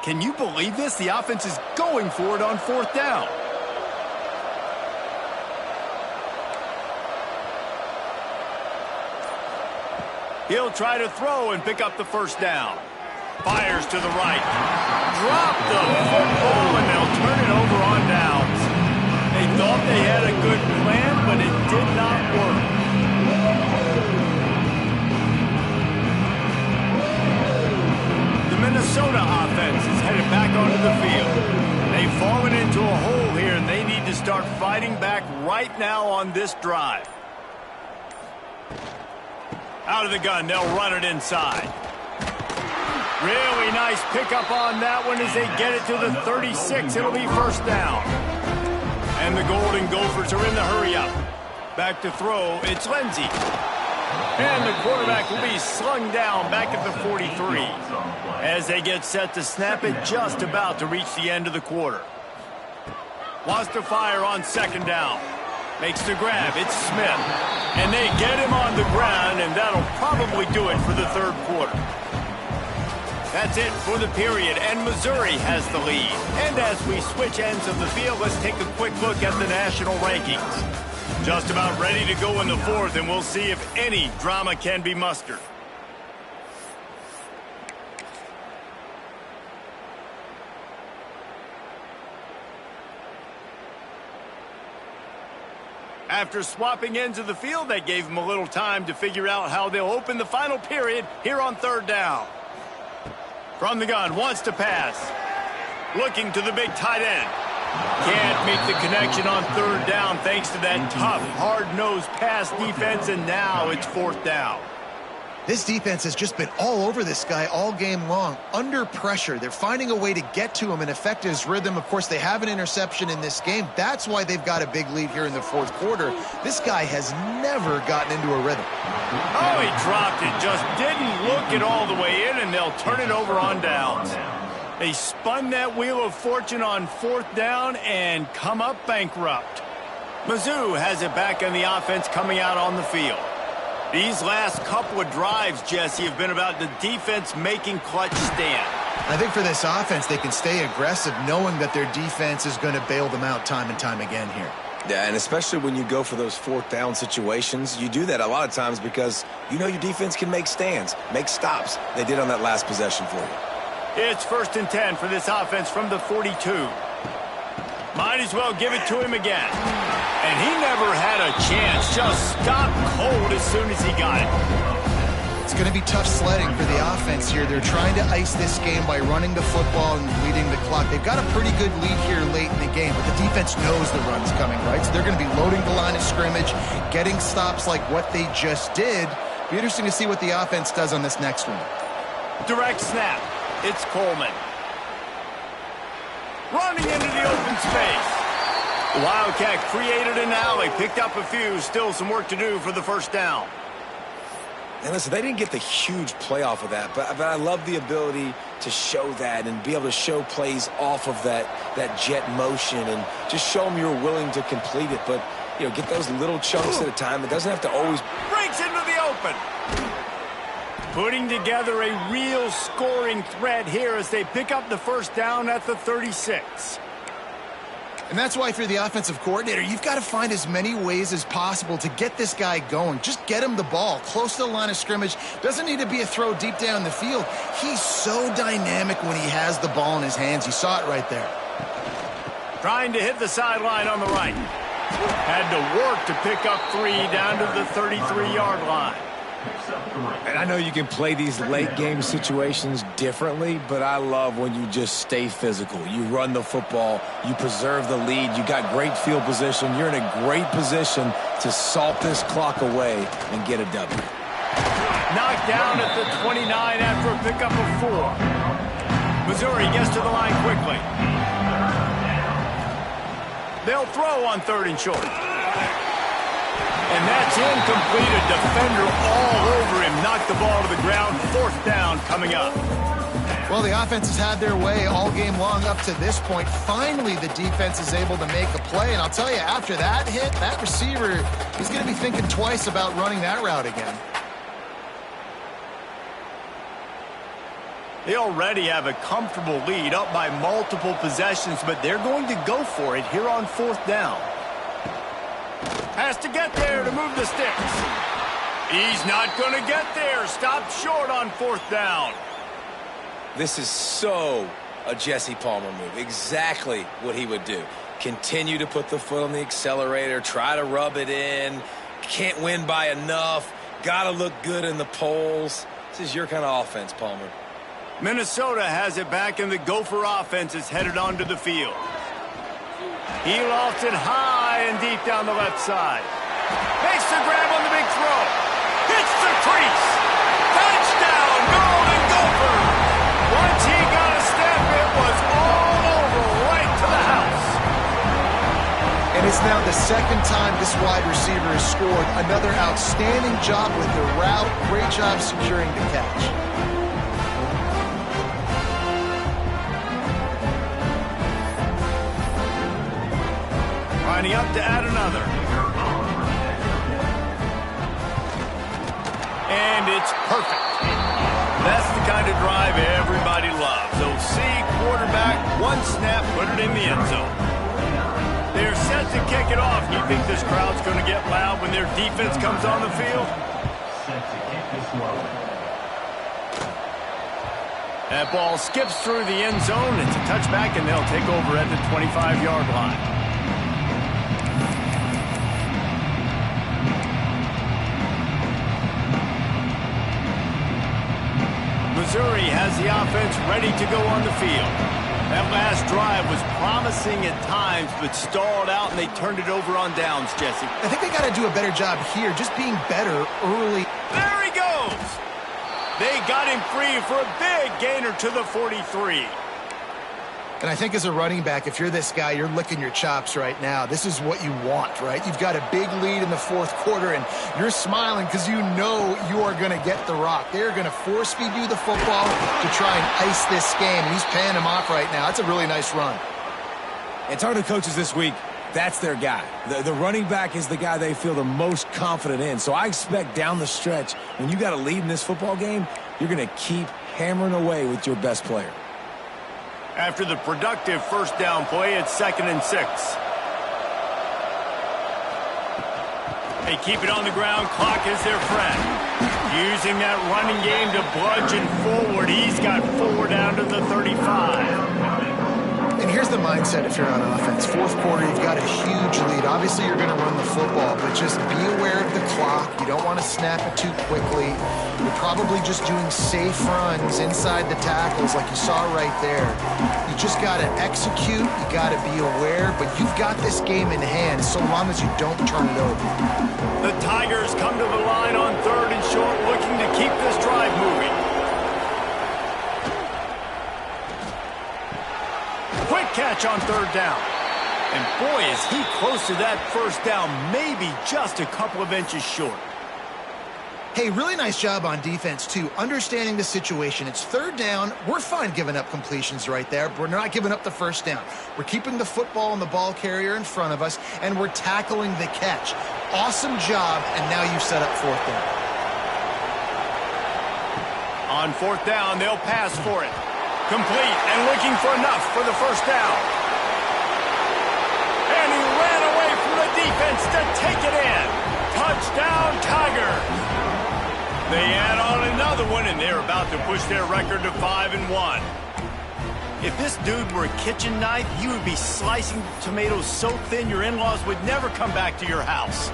Can you believe this? The offense is going for it on 4th down. He'll try to throw and pick up the 1st down. Fires to the right. Drop the football, and they'll turn it over on downs. They thought they had a good plan, but it did not work. The Minnesota offense is headed back onto the field. They've fallen into a hole here, and they need to start fighting back right now on this drive. Out of the gun, they'll run it inside. Really nice pickup on that one as they get it to the 36. It'll be 1st down. And the Golden Gophers are in the hurry-up. Back to throw, it's Lindsey. And the quarterback will be slung down back at the 43. As they get set to snap it, just about to reach the end of the quarter. Wants to fire on 2nd down. Makes the grab, it's Smith. And they get him on the ground, and that'll probably do it for the 3rd quarter. That's it for the period, and Missouri has the lead. And as we switch ends of the field, let's take a quick look at the national rankings. Just about ready to go in the 4th, and we'll see if any drama can be mustered. After swapping ends of the field, that gave them a little time to figure out how they'll open the final period here on 3rd down. From the gun, wants to pass. Looking to the big tight end. Can't make the connection on 3rd down thanks to that tough, hard-nosed pass defense, and now it's 4th down. This defense has just been all over this guy all game long. Under pressure, they're finding a way to get to him and affect his rhythm. Of course, they have an interception in this game. That's why they've got a big lead here in the 4th quarter. This guy has never gotten into a rhythm. Oh, he dropped it. Just didn't look it all the way in, and they'll turn it over on downs. They spun that wheel of fortune on 4th down and come up bankrupt. Mizzou has it back on the offense coming out on the field. These last couple of drives, Jesse, have been about the defense making clutch stand. I think for this offense, they can stay aggressive knowing that their defense is going to bail them out time and time again here. Yeah, and especially when you go for those fourth down situations, you do that a lot of times because you know your defense can make stands, make stops. They did on that last possession for you. It's 1st and 10 for this offense from the 42. Might as well give it to him again. And he never had a chance. Just stopped cold as soon as he got it. It's going to be tough sledding for the offense here. They're trying to ice this game by running the football and leading the clock. They've got a pretty good lead here late in the game, but the defense knows the run's coming, right? So they're going to be loading the line of scrimmage, getting stops like what they just did. Be interesting to see what the offense does on this next one. Direct snap. It's Coleman. Running into the open space. The Wildcat created an alley, picked up a few, still some work to do for the first down. And listen, they didn't get the huge play off of that, but I love the ability to show that and be able to show plays off of that jet motion and just show them you're willing to complete it. But, you know, get those little chunks at a time. It doesn't have to always... Breaks into the open. Putting together a real scoring threat here as they pick up the first down at the 36. And that's why if you're the offensive coordinator, you've got to find as many ways as possible to get this guy going. Just get him the ball close to the line of scrimmage. Doesn't need to be a throw deep down the field. He's so dynamic when he has the ball in his hands. You saw it right there. Trying to hit the sideline on the right. Had to work to pick up 3 down to the 33-yard line. And I know you can play these late game situations differently, but I love when you just stay physical. You run the football, you preserve the lead, you got great field position, you're in a great position to salt this clock away and get a W. Knocked down at the 29 after a pickup of 4. Missouri gets to the line quickly. They'll throw on 3rd and short. And that's incomplete. A defender all over him. Knocked the ball to the ground. 4th down coming up. Well, the offense has had their way all game long up to this point. Finally, the defense is able to make a play. And I'll tell you, after that hit, that receiver, he's going to be thinking twice about running that route again. They already have a comfortable lead up by multiple possessions, but they're going to go for it here on 4th down. Has to get there to move the sticks. He's not going to get there. Stopped short on 4th down. This is so a Jesse Palmer move. Exactly what he would do. Continue to put the foot on the accelerator. Try to rub it in. Can't win by enough. Got to look good in the polls. This is your kind of offense, Palmer. Minnesota has it back, and the Gopher offense is headed onto the field. He lofts it high and deep down the left side. Makes the grab on the big throw. Hits the crease. Touchdown, Golden Gopher. Once he got a step, it was all over right to the house. And it's now the 2nd time this wide receiver has scored. Another outstanding job with the route. Great job securing the catch. Lining up to add another. And it's perfect. That's the kind of drive everybody loves. OC, quarterback, 1 snap, put it in the end zone. They're set to kick it off. You think this crowd's going to get loud when their defense comes on the field? That ball skips through the end zone. It's a touchback, and they'll take over at the 25-yard line. Missouri has the offense ready to go on the field. That last drive was promising at times, but stalled out, and they turned it over on downs, Jesse. I think they got to do a better job here, just being better early. There he goes! They got him free for a big gainer to the 43. And I think as a running back, if you're this guy, you're licking your chops right now. This is what you want, right? You've got a big lead in the 4th quarter, and you're smiling because you know you are going to get the rock. They're going to force-feed you the football to try and ice this game. And he's paying him off right now. That's a really nice run. And talking to coaches this week, That's their guy. The running back is the guy they feel the most confident in. So I expect down the stretch, when you got a lead in this football game, you're going to keep hammering away with your best player. After the productive first down play, it's 2nd and 6. They keep it on the ground. Clock is their friend. Using that running game to bludgeon forward. He's got 4 down to the 35. And here's the mindset if you're on offense. Fourth quarter, you've got a huge lead. Obviously, you're going to run the football, but just be aware of the clock. You don't want to snap it too quickly. You're probably just doing safe runs inside the tackles like you saw right there. You just got to execute. You got to be aware, but you've got this game in hand so long as you don't turn it over. The Tigers come to the line on 3rd and short, looking to keep this drive moving. Quick catch on 3rd down. And boy, is he close to that first down, maybe just a couple of inches short. Hey, really nice job on defense, too, understanding the situation. It's 3rd down. We're fine giving up completions right there, but we're not giving up the first down. We're keeping the football and the ball carrier in front of us, and we're tackling the catch. Awesome job, and now you've set up 4th down. On 4th down, they'll pass for it. Complete and looking for enough for the first down. And he ran away from the defense to take it in. Touchdown, Tigers. They add on another one, and they're about to push their record to 5-1. If this dude were a kitchen knife, he would be slicing tomatoes so thin your in-laws would never come back to your house.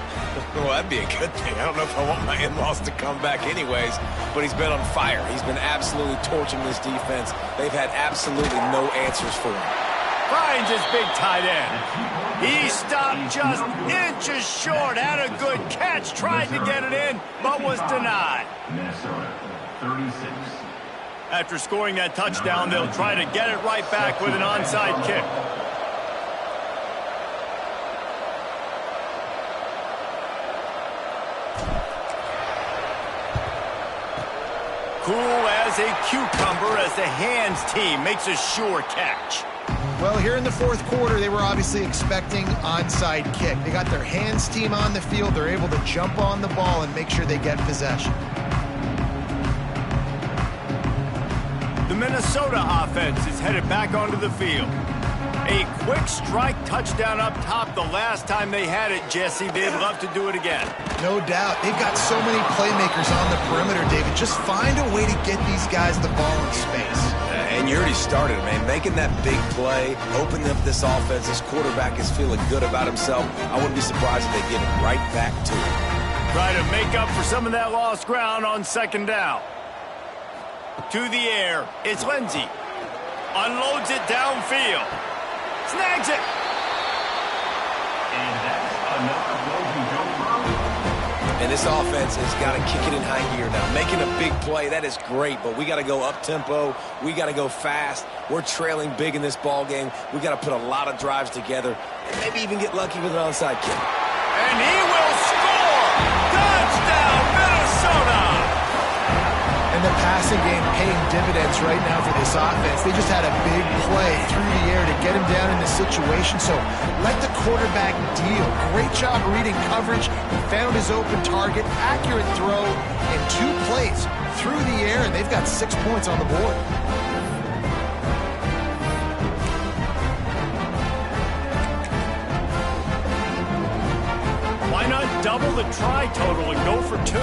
Well, that'd be a good thing. I don't know if I want my in-laws to come back anyways, but he's been on fire. He's been absolutely torching this defense. They've had absolutely no answers for him. Finds his big tight end. He stopped just inches short. Had a good catch. Tried to get it in, but was denied. Minnesota, 36. After scoring that touchdown, they'll try to get it right back with an onside kick. Cool as a cucumber as the hands team makes a sure catch. Well, here in the 4th quarter, they were obviously expecting onside kick. They got their hands team on the field. They're able to jump on the ball and make sure they get possession. The Minnesota offense is headed back onto the field. A quick strike touchdown up top the last time they had it, Jesse. They'd love to do it again. No doubt. They've got so many playmakers on the perimeter, David. Just find a way to get these guys the ball in space. And you already started, man. Making that big play, opening up this offense. This quarterback is feeling good about himself. I wouldn't be surprised if they get it right back to him. Try to make up for some of that lost ground on 2nd down. To the air, it's Lindsey. Unloads it downfield. Snags it. And that's another Logan Gopher. And this offense has got to kick it in high gear now. Making a big play, that is great, but we got to go up-tempo. We got to go fast. We're trailing big in this ball game. We got to put a lot of drives together and maybe even get lucky with an onside kick. And he will score! Touchdown, Minnesota! And the passing game paying dividends right now for this offense. They just had a big play through the air to get him down in this situation. So let the quarterback deal. Great job reading coverage. He found his open target. Accurate throw in 2 plays through the air, and they've got 6 points on the board. Why not double the try total and go for 2?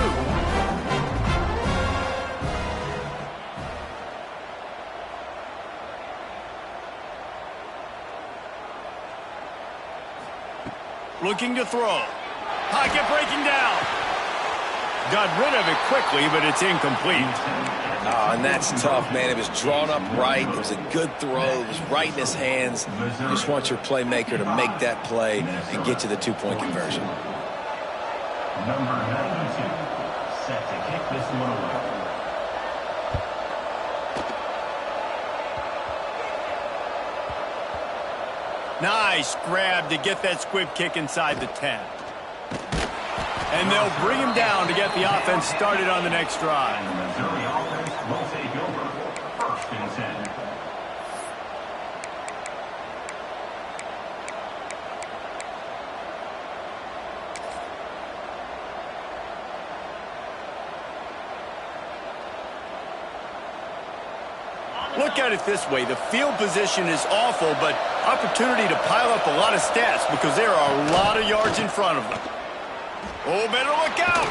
Looking to throw. Pocket breaking down. Got rid of it quickly, but it's incomplete. Oh, and that's tough, man. It was drawn up right. It was a good throw. It was right in his hands. You just want your playmaker to make that play and get to the 2-point conversion. Number 92, set to kick this one away. Nice grab to get that squib kick inside the 10. And they'll bring him down to get the offense started on the next drive. And the Missouri offense will take over 1st and 10. Look at it this way. The field position is awful, but opportunity to pile up a lot of stats because there are a lot of yards in front of them. Oh, better look out.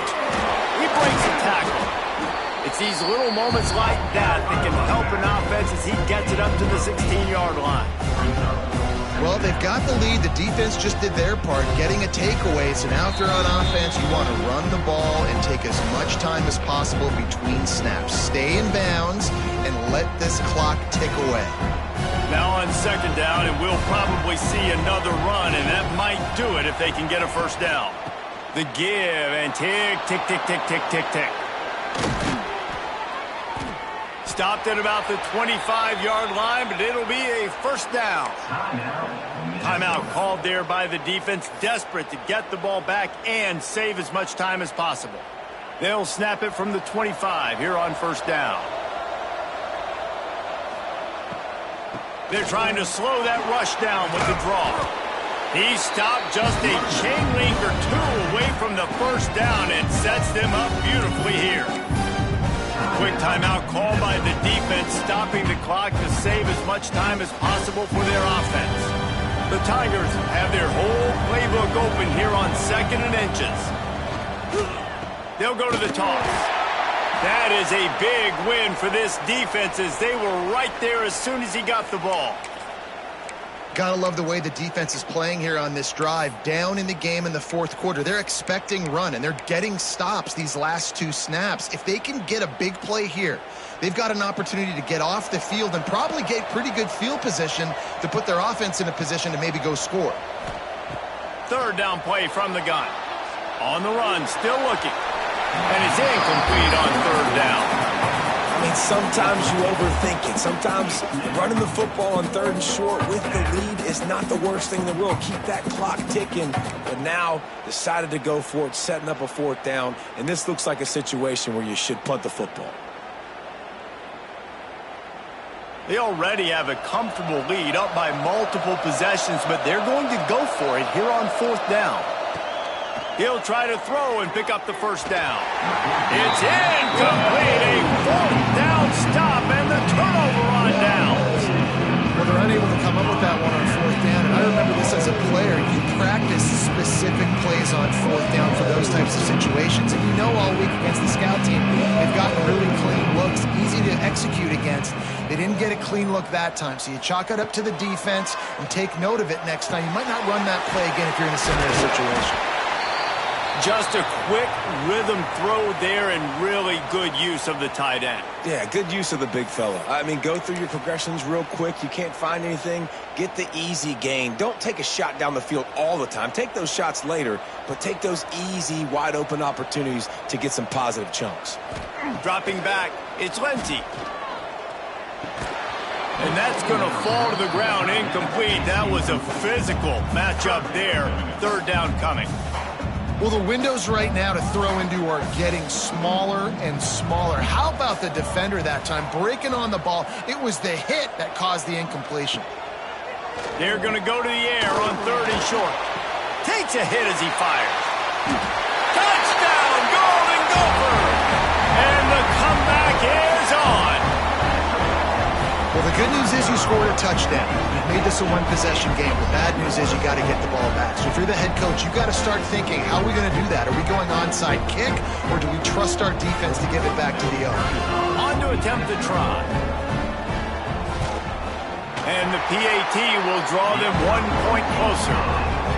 He breaks the tackle. It's these little moments like that that can help an offense as he gets it up to the 16-yard line. Well, they've got the lead. The defense just did their part, getting a takeaway. So now if you're on offense, you want to run the ball and take as much time as possible between snaps. Stay in bounds and let this clock tick away. Now on second down, and we'll probably see another run, and that might do it if they can get a first down. The give, and tick, tick, tick, tick, tick, tick, tick. Stopped at about the 25-yard line, but it'll be a first down. Timeout called there by the defense, desperate to get the ball back and save as much time as possible. They'll snap it from the 25 here on first down. They're trying to slow that rush down with the draw. He stopped just a chain link or two away from the first down and sets them up beautifully here. Quick timeout called by the defense, stopping the clock to save as much time as possible for their offense. The Tigers have their whole playbook open here on second and inches. They'll go to the toss. That is a big win for this defense as they were right there as soon as he got the ball. Gotta love the way the defense is playing here on this drive. Down in the game in the fourth quarter. They're expecting run, and they're getting stops these last two snaps. If they can get a big play here, they've got an opportunity to get off the field and probably get pretty good field position to put their offense in a position to maybe go score. Third down play from the gun. On the run, still looking. And it's incomplete on third down. I mean, sometimes you overthink it. Sometimes running the football on third and short with the lead is not the worst thing in the world. Keep that clock ticking. But now decided to go for it, setting up a fourth down. And this looks like a situation where you should punt the football. They already have a comfortable lead up by multiple possessions, but they're going to go for it here on fourth down. He'll try to throw and pick up the first down. It's incomplete. A fourth down stop and the turnover on downs. Well, they're unable to come up with that one on fourth down. And I remember this as a player. You practice specific plays on fourth down for those types of situations. And you know all week against the scout team, they've gotten really clean looks, easy to execute against. They didn't get a clean look that time. So you chalk it up to the defense and take note of it next time. You might not run that play again if you're in a similar situation. Just a quick rhythm throw there and really good use of the tight end. Yeah, good use of the big fella. I mean, go through your progressions real quick. You can't find anything. Get the easy gain. Don't take a shot down the field all the time. Take those shots later, but take those easy, wide-open opportunities to get some positive chunks. Dropping back, it's Lindsey. And that's going to fall to the ground incomplete. That was a physical matchup there. Third down coming. Well, the windows right now to throw into are getting smaller and smaller. How about the defender that time breaking on the ball? It was the hit that caused the incompletion. They're going to go to the air on third and short. Takes a hit as he fires. Touchdown, Golden Gophers! And the comeback is on. Well, the good news is you scored a touchdown. You've made this a one-possession game. The bad news is you got to get the ball back. So if you're the head coach, you got to start thinking, how are we going to do that? Are we going onside kick, or do we trust our defense to give it back to the owner? On to attempt the try. And the PAT will draw them 1 point closer.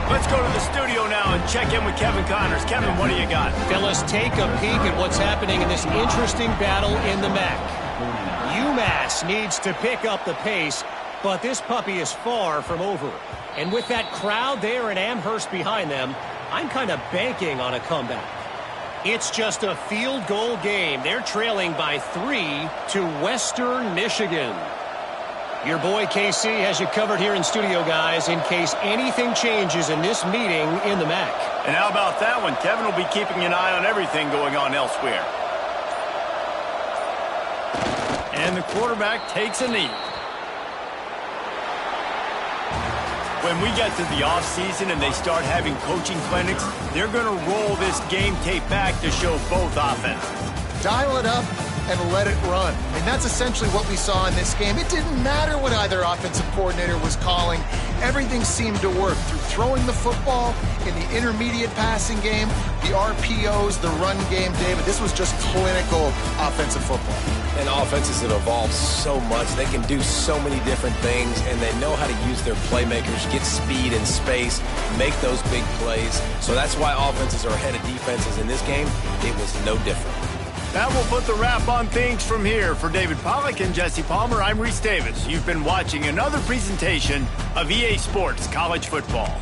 Let's go to the studio now and check in with Kevin Connors. Kevin, what do you got? Fellas, take a peek at what's happening in this interesting battle in the MAC. UMass needs to pick up the pace, but this puppy is far from over. And with that crowd there in Amherst behind them, I'm kind of banking on a comeback. It's just a field goal game. They're trailing by 3 to Western Michigan. Your boy KC has you covered here in studio, guys, in case anything changes in this meeting in the MAC. And how about that one? Kevin will be keeping an eye on everything going on elsewhere. And the quarterback takes a knee. When we get to the offseason and they start having coaching clinics, they're going to roll this game tape back to show both offenses. Dial it up, and let it run. And that's essentially what we saw in this game. It didn't matter what either offensive coordinator was calling. Everything seemed to work through throwing the football, in the intermediate passing game, the RPOs, the run game, David. This was just clinical offensive football. And offenses have evolved so much. They can do so many different things, and they know how to use their playmakers, get speed and space, make those big plays. So that's why offenses are ahead of defenses in this game. It was no different. That will put the wrap on things from here. For David Pollack and Jesse Palmer, I'm Reese Davis. You've been watching another presentation of EA Sports College Football.